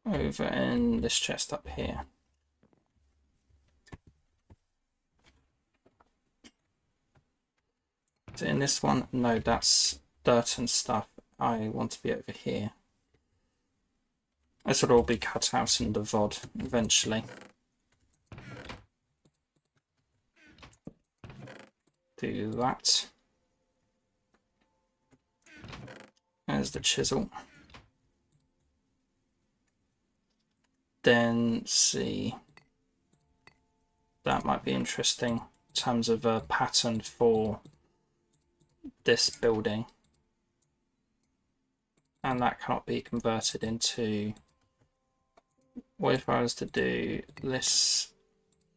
Over in this chest up here. Is it in this one? No, that's dirt and stuff. I want to be over here. This will all be cut out in the VOD eventually. Do that. There's the chisel. Then see, that might be interesting in terms of a pattern for this building, and that cannot be converted into. What if I was to do this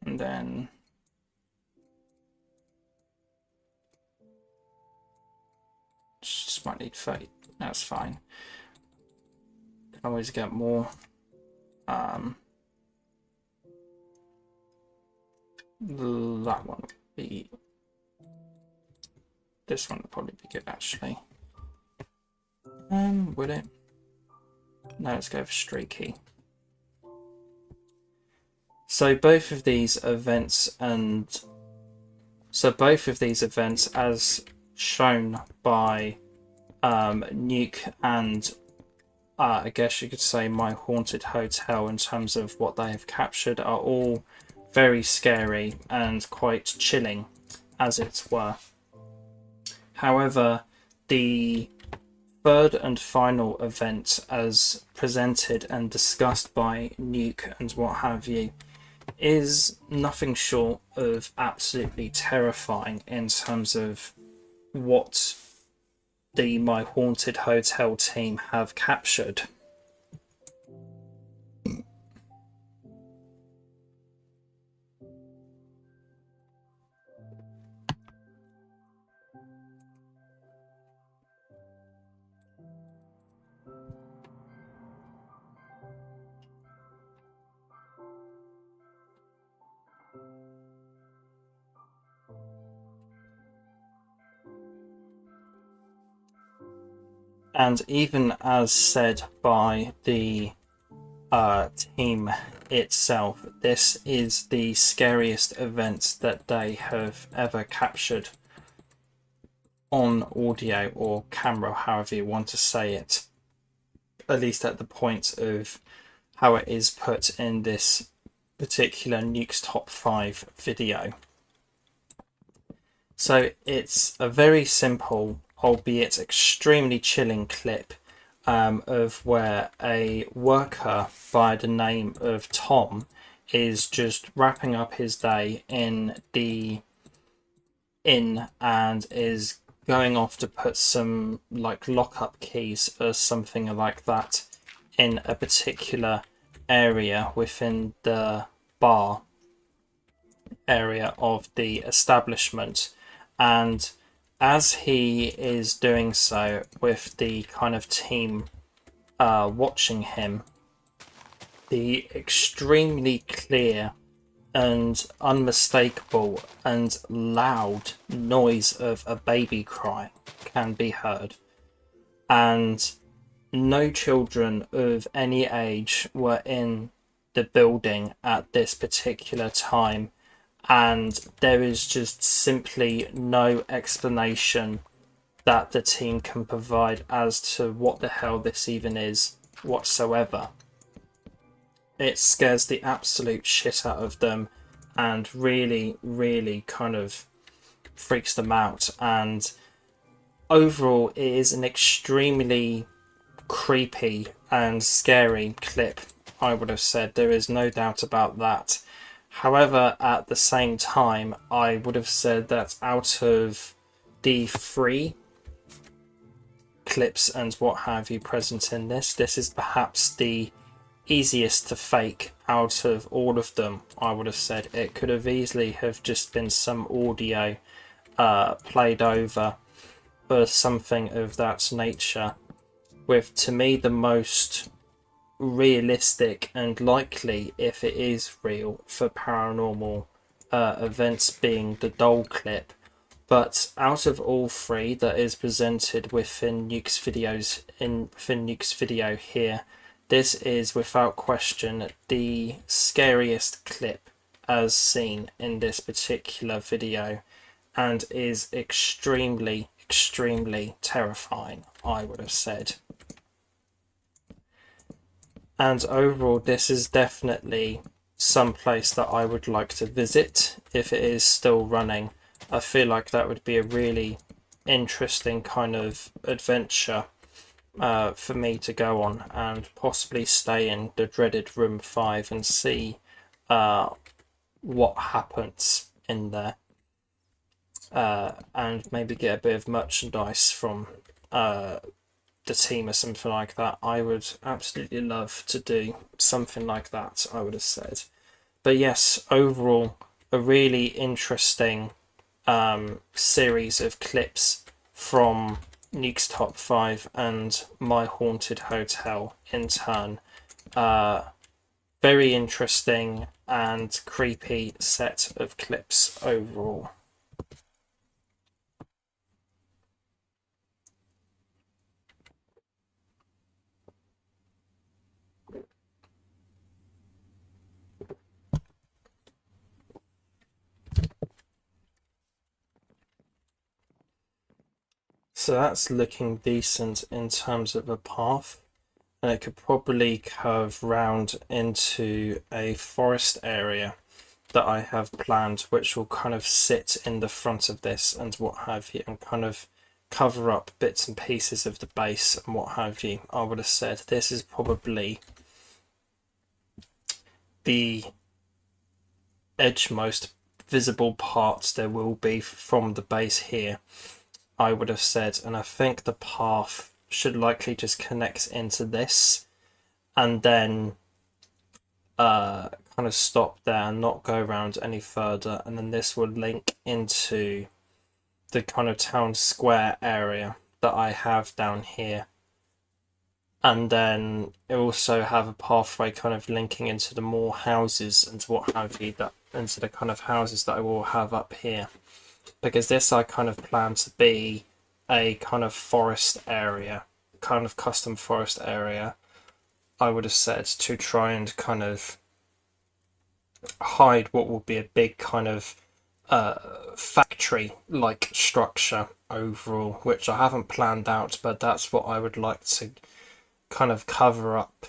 and then just might need 30? That's fine. Can always get more. That one would be. This one would probably be good actually. Would it? No, let's go for streaky. So both of these events, as shown by Nuke and I guess you could say My Haunted Hotel, in terms of what they have captured, are all very scary and quite chilling, as it were. However, the third and final event, as presented and discussed by Nuke and what have you, is nothing short of absolutely terrifying in terms of what the My Haunted Hotel team have captured. And even as said by the team itself, this is the scariest event that they have ever captured on audio or camera, however you want to say it, at least at the point of how it is put in this particular Nuke's Top 5 video. So it's a very simple, albeit extremely chilling clip of where a worker by the name of Tom is just wrapping up his day in the inn and is going off to put some like lockup keys or something like that in a particular area within the bar area of the establishment. And as he is doing so with the kind of team watching him, the extremely clear and unmistakable and loud noise of a baby cry can be heard. And no children of any age were in the building at this particular time, and there is just simply no explanation that the team can provide as to what the hell this even is whatsoever. It scares the absolute shit out of them and really, really kind of freaks them out. And overall, it is an extremely creepy and scary clip, I would have said. There is no doubt about that. However, at the same time, I would have said that out of the 3 clips and what have you present in this, this is perhaps the easiest to fake out of all of them. I would have said it could have easily have just been some audio played over or something of that nature, with to me the most realistic and likely, if it is real, for paranormal events being the doll clip. But out of all 3 that is presented within Nuke's videos, within Nuke's video here, this is without question the scariest clip as seen in this particular video, and is extremely, extremely terrifying, I would have said. And overall, this is definitely some place that I would like to visit if it is still running. I feel like that would be a really interesting kind of adventure for me to go on, and possibly stay in the dreaded room 5 and see what happens in there, and maybe get a bit of merchandise from the team or something like that. I would absolutely love to do something like that, I would have said. But yes, overall, a really interesting series of clips from Nuke's Top 5 and My Haunted Hotel in turn. Very interesting and creepy set of clips overall. So that's looking decent in terms of a path, and it could probably curve round into a forest area that I have planned, which will kind of sit in the front of this and what have you, and kind of cover up bits and pieces of the base and what have you. I would have said this is probably the edgemost visible parts there will be from the base here, I would have said, and I think the path should likely just connect into this and then kind of stop there and not go around any further, and then this would link into the kind of town square area that I have down here, and then it also have a pathway kind of linking into the more houses and what have you, that into the kind of houses that I will have up here, because this I kind of plan to be a kind of forest area, kind of custom forest area, I would have said, to try and kind of hide what will be a big kind of factory like structure overall, which I haven't planned out, but that's what I would like to kind of cover up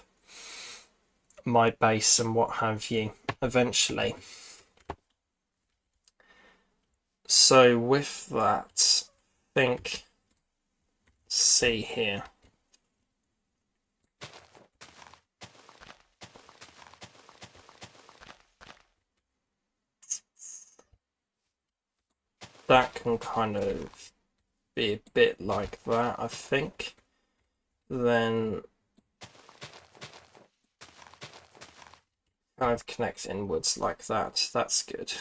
my base and what have you eventually. So with that, I think, see here, that can kind of be a bit like that, I think. Then kind of connect inwards like that. That's good.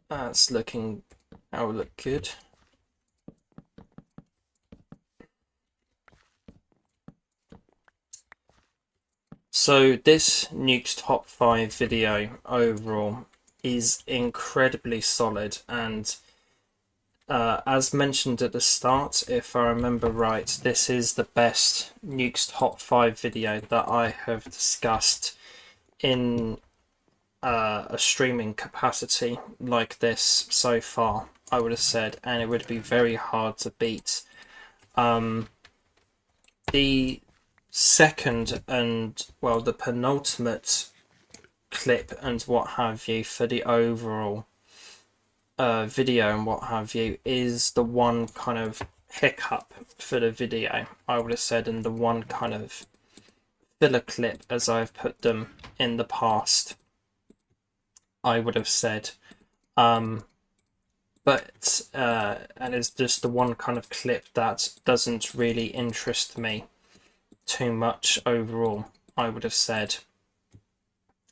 That's looking, that will look good. So this Nuke's top 5 video overall is incredibly solid, and as mentioned at the start, if I remember right, this is the best Nuke's top 5 video that I have discussed in a streaming capacity like this so far, I would have said, and it would be very hard to beat. The second and, well, the penultimate clip and what have you for the overall video and what have you is the one kind of hiccup for the video, I would have said, and the one kind of filler clip as I've put them in the past, I would have said. And it's just the one kind of clip that doesn't really interest me too much overall, I would have said.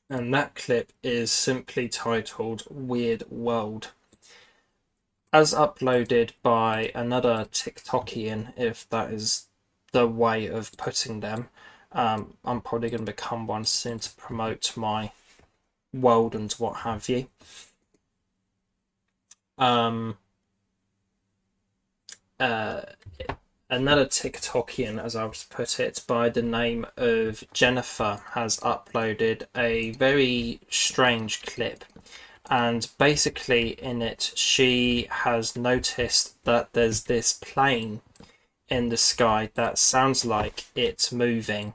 And that clip is simply titled Weird World, as uploaded by another TikTokian, if that is the way of putting them. I'm probably going to become one soon to promote my world and what have you. Another TikTokian, as I would put it, by the name of Jennifer, has uploaded a very strange clip, and basically in it she has noticed that there's this plane in the sky that sounds like it's moving,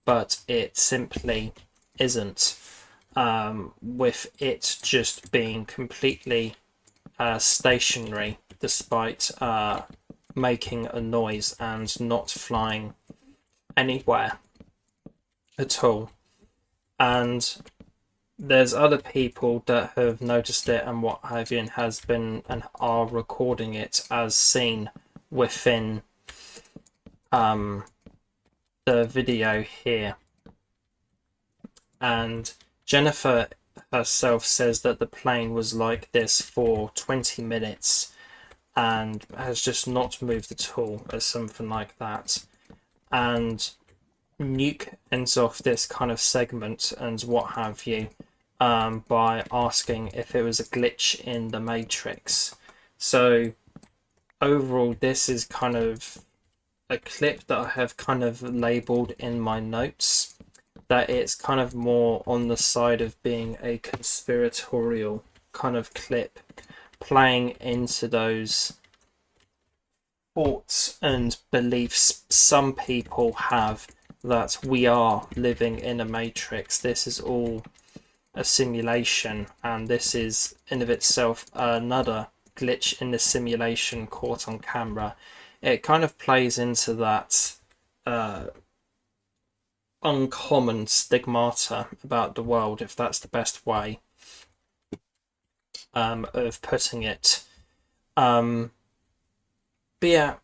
but it simply isn't, with it just being completely stationary despite making a noise and not flying anywhere at all. And there's other people that have noticed it and what have you, and has been and are recording it as seen within the video here. And Jennifer herself says that the plane was like this for 20 minutes and has just not moved at all, or something like that. And Nuke ends off this kind of segment and what have you by asking if it was a glitch in the Matrix. So overall, this is kind of a clip that I have kind of labeled in my notes that it's kind of more on the side of being a conspiratorial kind of clip, playing into those thoughts and beliefs some people have that we are living in a matrix. This is all a simulation, and this is in of itself another glitch in the simulation caught on camera. It kind of plays into that uncommon stigmata about the world, if that's the best way of putting it. But yeah,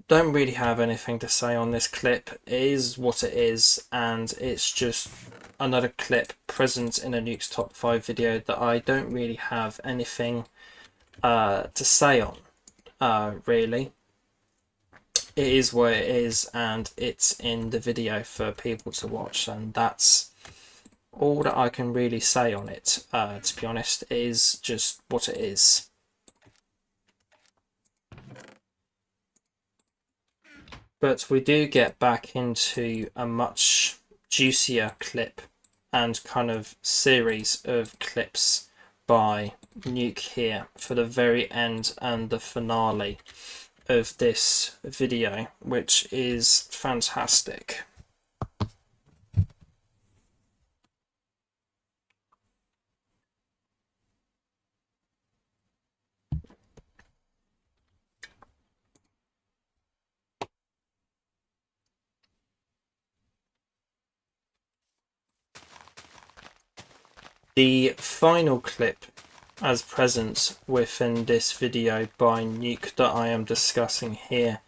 don't really have anything to say on this clip. It is what it is, and it's just another clip present in a Nuke's Top 5 video that I don't really have anything to say on, really. It is what it is, and it's in the video for people to watch, and that's all that I can really say on it. To be honest, it is just what it is. But we do get back into a much juicier clip and kind of series of clips by Nuke here for the very end and the finale of this video, which is fantastic. The final clip as present within this video by Nuke that I am discussing here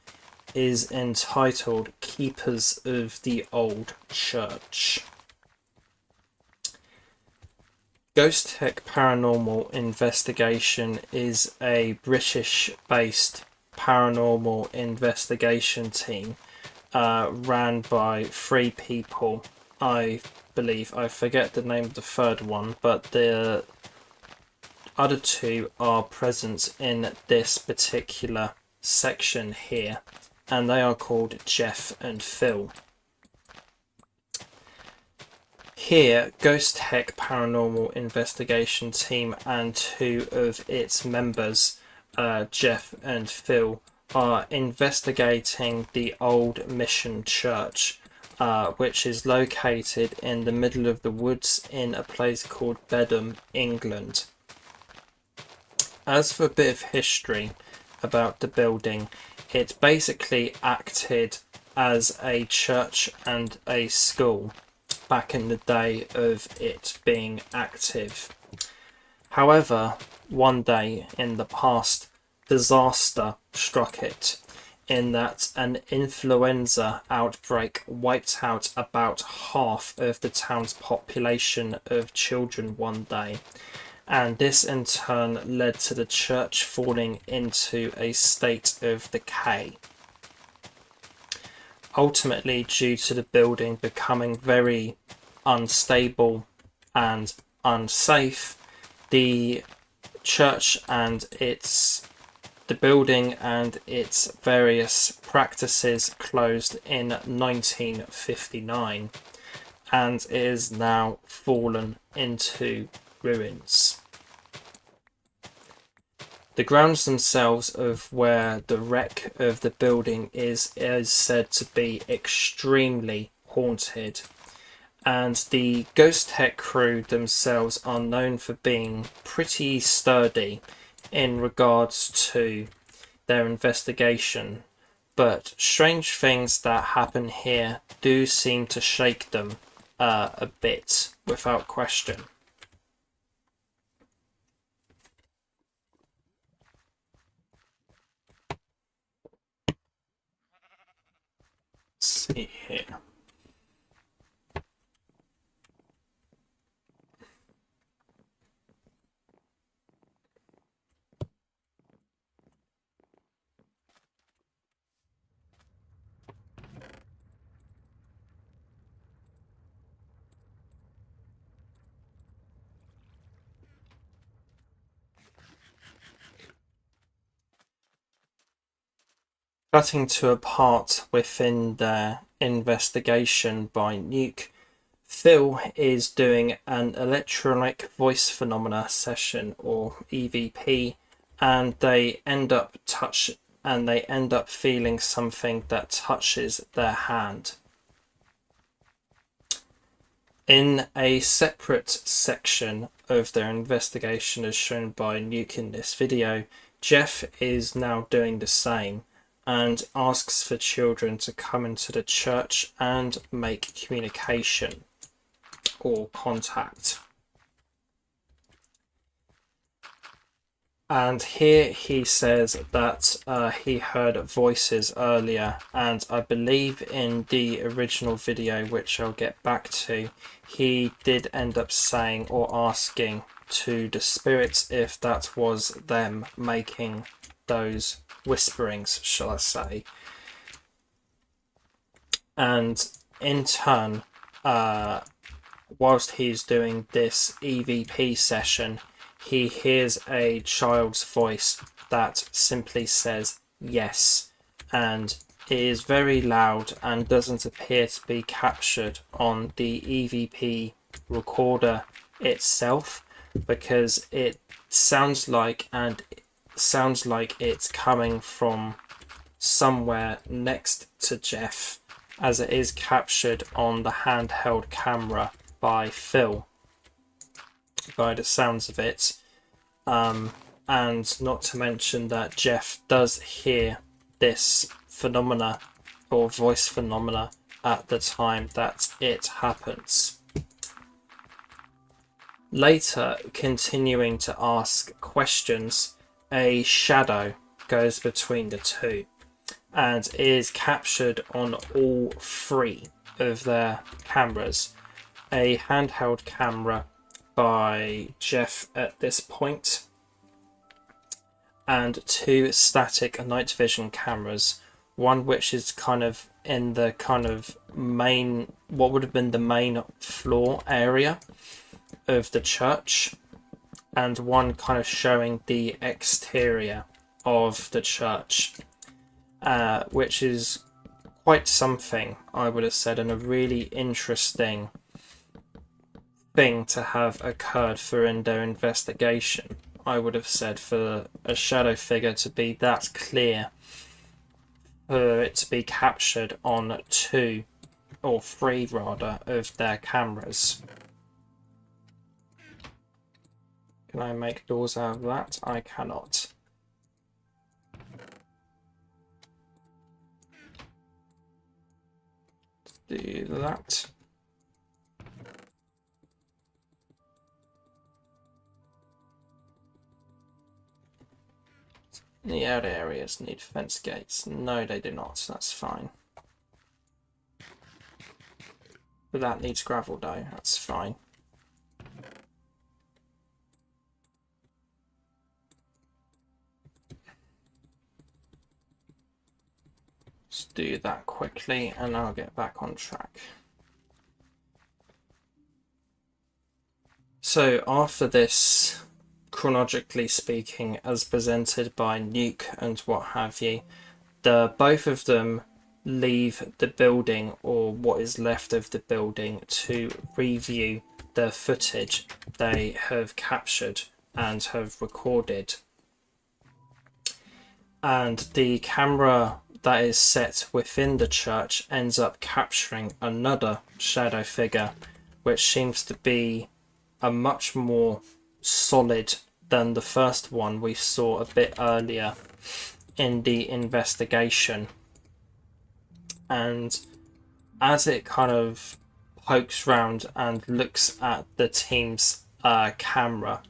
is entitled Keepers of the Old Church. Ghost Tech Paranormal Investigation is a British-based paranormal investigation team ran by 3 people. I believe, I forget the name of the third one, but the other 2 are present in this particular section here, and they are called Jeff and Phil. Here, Ghost Tech Paranormal Investigation Team and 2 of its members, Jeff and Phil, are investigating the old Mission Church, which is located in the middle of the woods in a place called Bedham, England. As for a bit of history about the building, it basically acted as a church and a school back in the day of it being active. However, one day in the past, disaster struck it, in that an influenza outbreak wiped out about half of the town's population of children one day, and this in turn led to the church falling into a state of decay. Ultimately, due to the building becoming very unstable and unsafe, the church and the building and its various practices closed in 1959, and it is now fallen into ruins. The grounds themselves of where the wreck of the building is said to be extremely haunted, and the Ghost Tech crew themselves are known for being pretty sturdy in regards to their investigation, but strange things that happen here do seem to shake them a bit, without question. Let's see here. Cutting to a part within their investigation by Nuke, Phil is doing an electronic voice phenomena session, or EVP, and they end up feeling something that touches their hand. In a separate section of their investigation as shown by Nuke in this video, Jeff is now doing the same and asks for children to come into the church and make communication or contact. And here he says that he heard voices earlier, and I believe in the original video, which I'll get back to, he did end up saying or asking to the spirits if that was them making those whisperings, shall I say. And in turn, whilst he's doing this EVP session, he hears a child's voice that simply says yes, and it is very loud and doesn't appear to be captured on the EVP recorder itself, because it sounds like it's coming from somewhere next to Jeff, as it is captured on the handheld camera by Phil, by the sounds of it. And not to mention that Jeff does hear this phenomena or voice phenomena at the time that it happens. Later, continuing to ask questions, a shadow goes between the two and is captured on all three of their cameras. A handheld camera by Jeff at this point, and two static night vision cameras, one which is kind of in the kind of main, what would have been the main floor area of the church, and one kind of showing the exterior of the church, which is quite something, I would have said, and a really interesting thing to have occurred for in their investigation. I would have said, for a shadow figure to be that clear, for it to be captured on two or three rather of their cameras. Can I make doors out of that? I cannot. Let's do that. The outer areas need fence gates. No, they do not. That's fine. But that needs gravel though. That's fine. Let's do that quickly and I'll get back on track. So after this, chronologically speaking, as presented by Nuke and what have you, both of them leave the building, or what is left of the building, to review the footage they have captured and have recorded. And the camera that is set within the church ends up capturing another shadow figure, which seems to be a much more solid than the first one we saw a bit earlier in the investigation. And as it kind of pokes round and looks at the team's camera,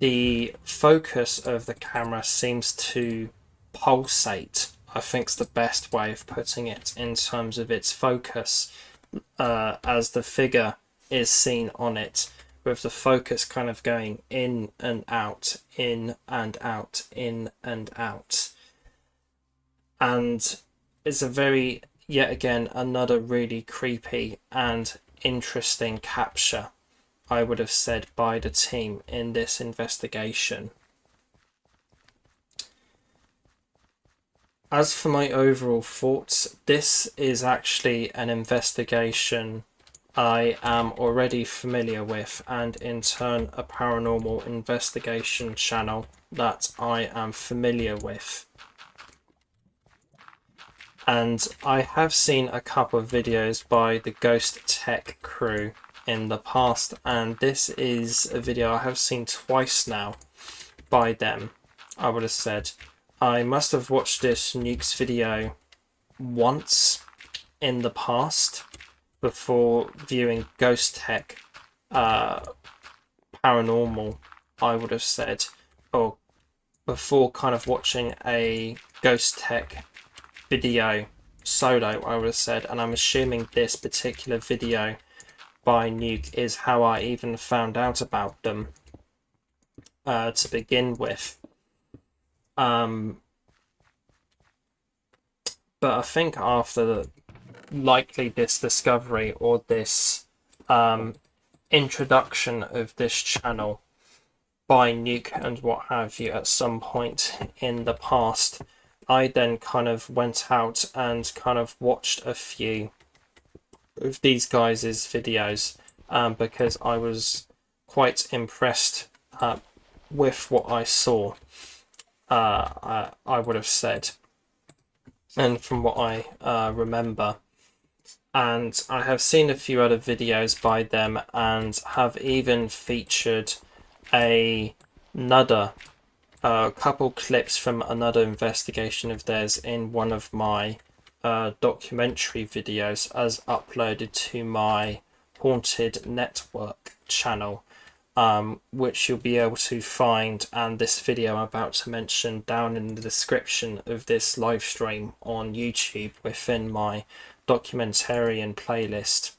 the focus of the camera seems to pulsate, I think is the best way of putting it, in terms of its focus, as the figure is seen on it, with the focus kind of going in and out, in and out, in and out. And it's a very, yet again, another really creepy and interesting capture, I would have said, by the team in this investigation. As for my overall thoughts, this is actually an investigation I am already familiar with, and in turn a paranormal investigation channel that I am familiar with. And I have seen a couple of videos by the Ghost Tech crew in the past, and this is a video I have seen twice now by them. I would have said I must have watched this Nuke's video once in the past before viewing Ghost Tech Paranormal, I would have said, or before kind of watching a Ghost Tech video solo, I would have said, and I'm assuming this particular video by Nuke is how I even found out about them to begin with. But I think after likely this discovery or this introduction of this channel by Nuke and what have you at some point in the past, I then kind of went out and kind of watched a few of these guys' videos because I was quite impressed with what I saw, I would have said, and from what I remember. And I have seen a few other videos by them and have even featured another couple clips from another investigation of theirs in one of my documentary videos as uploaded to my Haunted Network channel, which you'll be able to find, and this video I'm about to mention, down in the description of this live stream on YouTube within my documentarian playlist.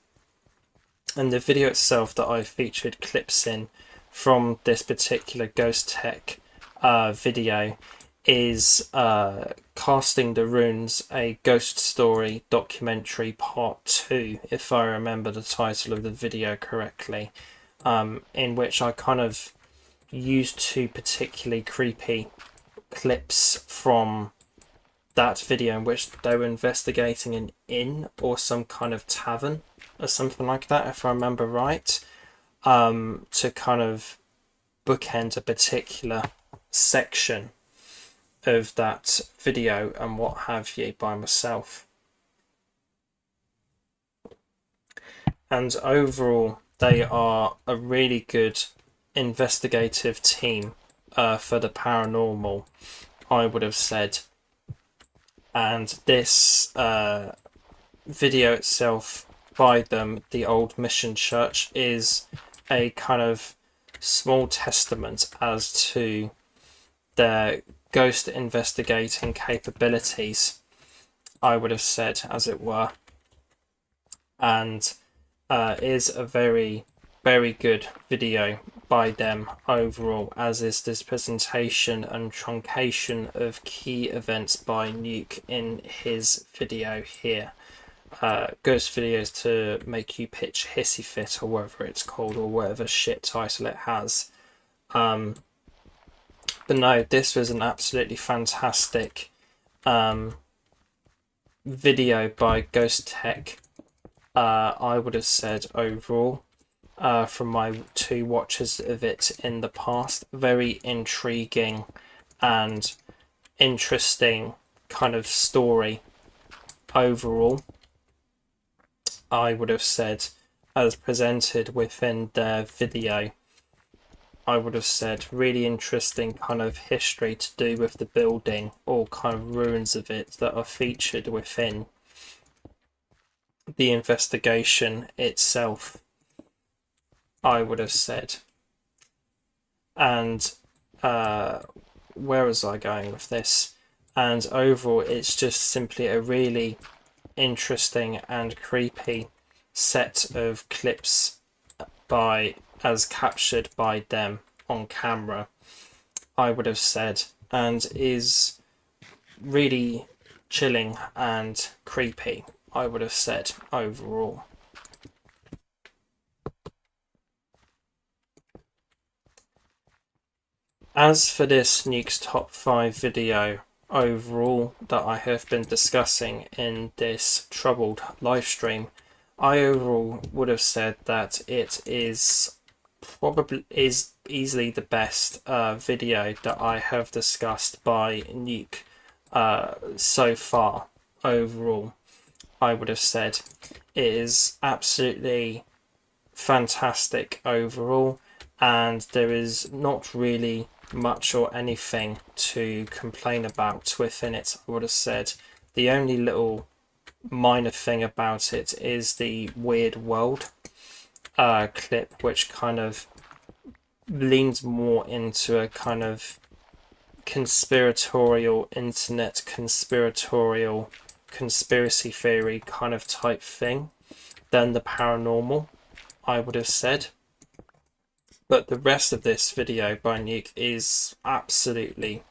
And the video itself that I featured clips in from this particular Ghost Tech video is Casting the Runes, a Ghost Story documentary part 2, if I remember the title of the video correctly, in which I kind of used two particularly creepy clips from that video in which they were investigating an inn or some kind of tavern or something like that, if I remember right, to kind of bookend a particular section of that video and what have you by myself. And overall, they are a really good investigative team for the paranormal, I would have said. And this video itself by them, the Old Mission Church, is a kind of small testament as to their ghost investigating capabilities, I would have said, as it were, and is a very, very good video by them overall, as is this presentation and truncation of key events by Nuke in his video here. Ghost videos to make you pitch hissy fit, or whatever it's called, or whatever shit title it has. But no, this was an absolutely fantastic video by Ghost Tech, I would have said overall, from my two watches of it in the past. Very intriguing and interesting kind of story overall, I would have said, as presented within their video. I would have said really interesting kind of history to do with the building, or kind of ruins of it that are featured within the investigation itself, I would have said. And where was I going with this? And overall, it's just simply a really interesting and creepy set of clips as captured by them on camera, I would have said, and is really chilling and creepy, I would have said overall. As for this Nuke's Top 5 video overall that I have been discussing in this troubled live stream, I overall would have said that it is easily the best video that I have discussed by Nuke so far overall. I would have said it is absolutely fantastic overall, and there is not really much or anything to complain about within it. I would have said the only little minor thing about it is the weird world clip, which kind of leans more into a kind of conspiratorial internet conspiratorial conspiracy theory kind of type thing than the paranormal, I would have said. But the rest of this video by Nuke is absolutely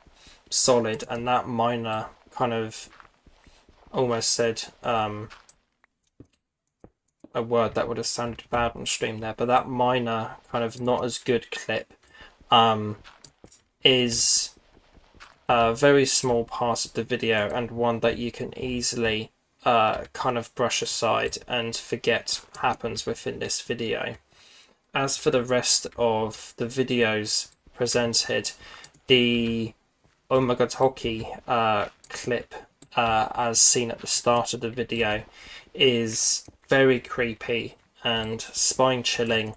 solid, and that minor kind of almost said a word that would have sounded bad on stream there, but that minor kind of not as good clip is a very small part of the video, and one that you can easily kind of brush aside and forget happens within this video. As for the rest of the videos presented, the Oh My God Hockey clip, as seen at the start of the video, is very creepy and spine chilling,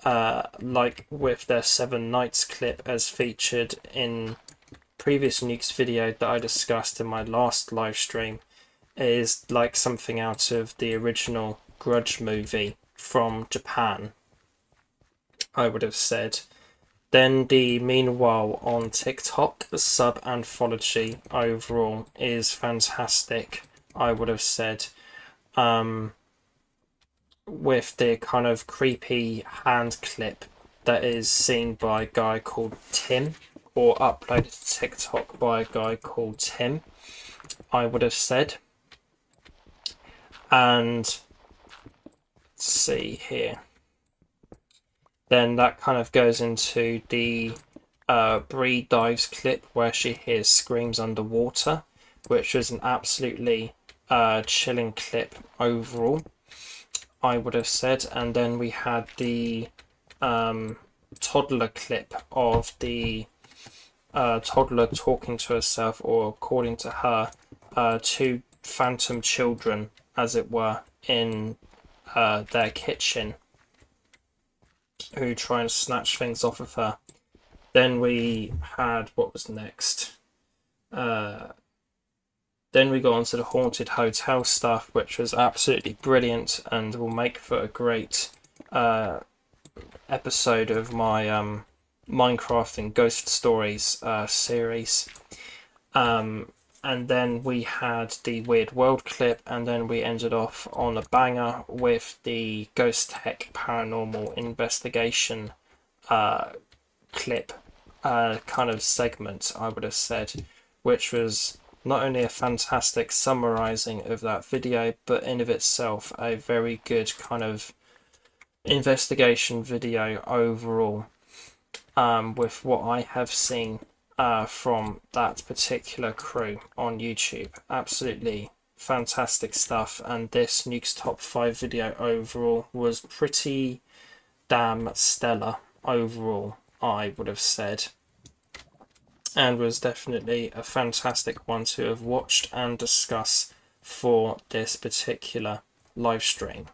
like with their 7 Nights clip as featured in previous Nuke's video that I discussed in my last live stream, is like something out of the original Grudge movie from Japan, I would have said. Then the Meanwhile on TikTok sub anthology overall is fantastic, I would have said. With the kind of creepy hand clip that is seen by a guy called Tim, or uploaded to TikTok by a guy called Tim, I would have said. And let's see here. Then that kind of goes into the Bree dives clip where she hears screams underwater, which was an absolutely chilling clip overall, I would have said. And then we had the toddler clip of the toddler talking to herself, or according to her, 2 phantom children, as it were, in their kitchen, who try and snatch things off of her. Then we had, what was next? Then we got onto the haunted hotel stuff, which was absolutely brilliant and will make for a great episode of my Minecraft and Ghost Stories series. And then we had the Weird World clip, and then we ended off on a banger with the Ghost Tech Paranormal Investigation clip kind of segment, I would have said, which was not only a fantastic summarizing of that video, but in of itself a very good kind of investigation video overall, with what I have seen from that particular crew on YouTube. Absolutely fantastic stuff, and this Nuke's Top 5 video overall was pretty damn stellar overall, I would have said, and was definitely a fantastic one to have watched and discuss for this particular live stream.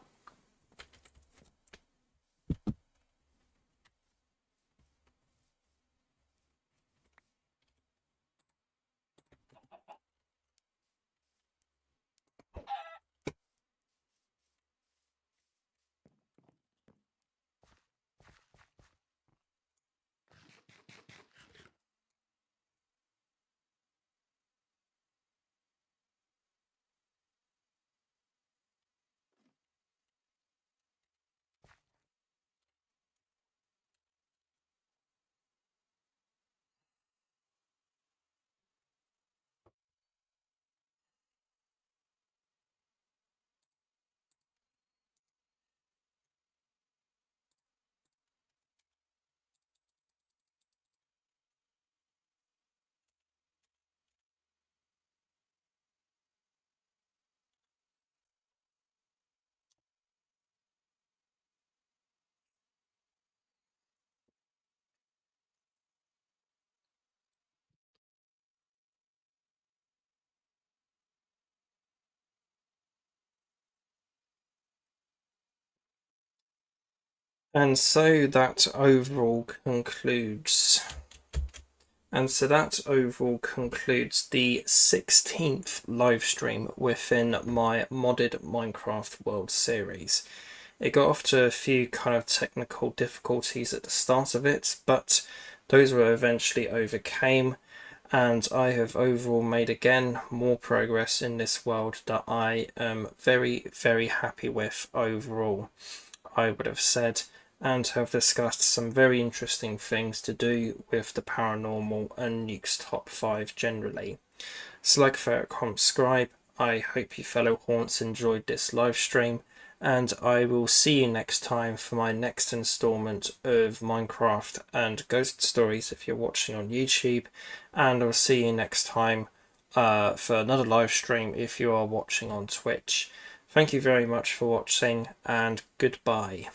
And so that overall concludes. the 16th live stream within my Modded Minecraft World Series. It got off to a few kind of technical difficulties at the start of it, but those were eventually overcame, and I have overall made again more progress in this world that I am very, very happy with overall, I would have said, and have discussed some very interesting things to do with the paranormal and Nuke's top 5 generally. So like, favorite, comment, subscribe. I hope you fellow haunts enjoyed this live stream, and I will see you next time for my next installment of Minecraft and Ghost Stories if you're watching on YouTube, and I'll see you next time for another live stream if you are watching on Twitch. Thank you very much for watching, and goodbye.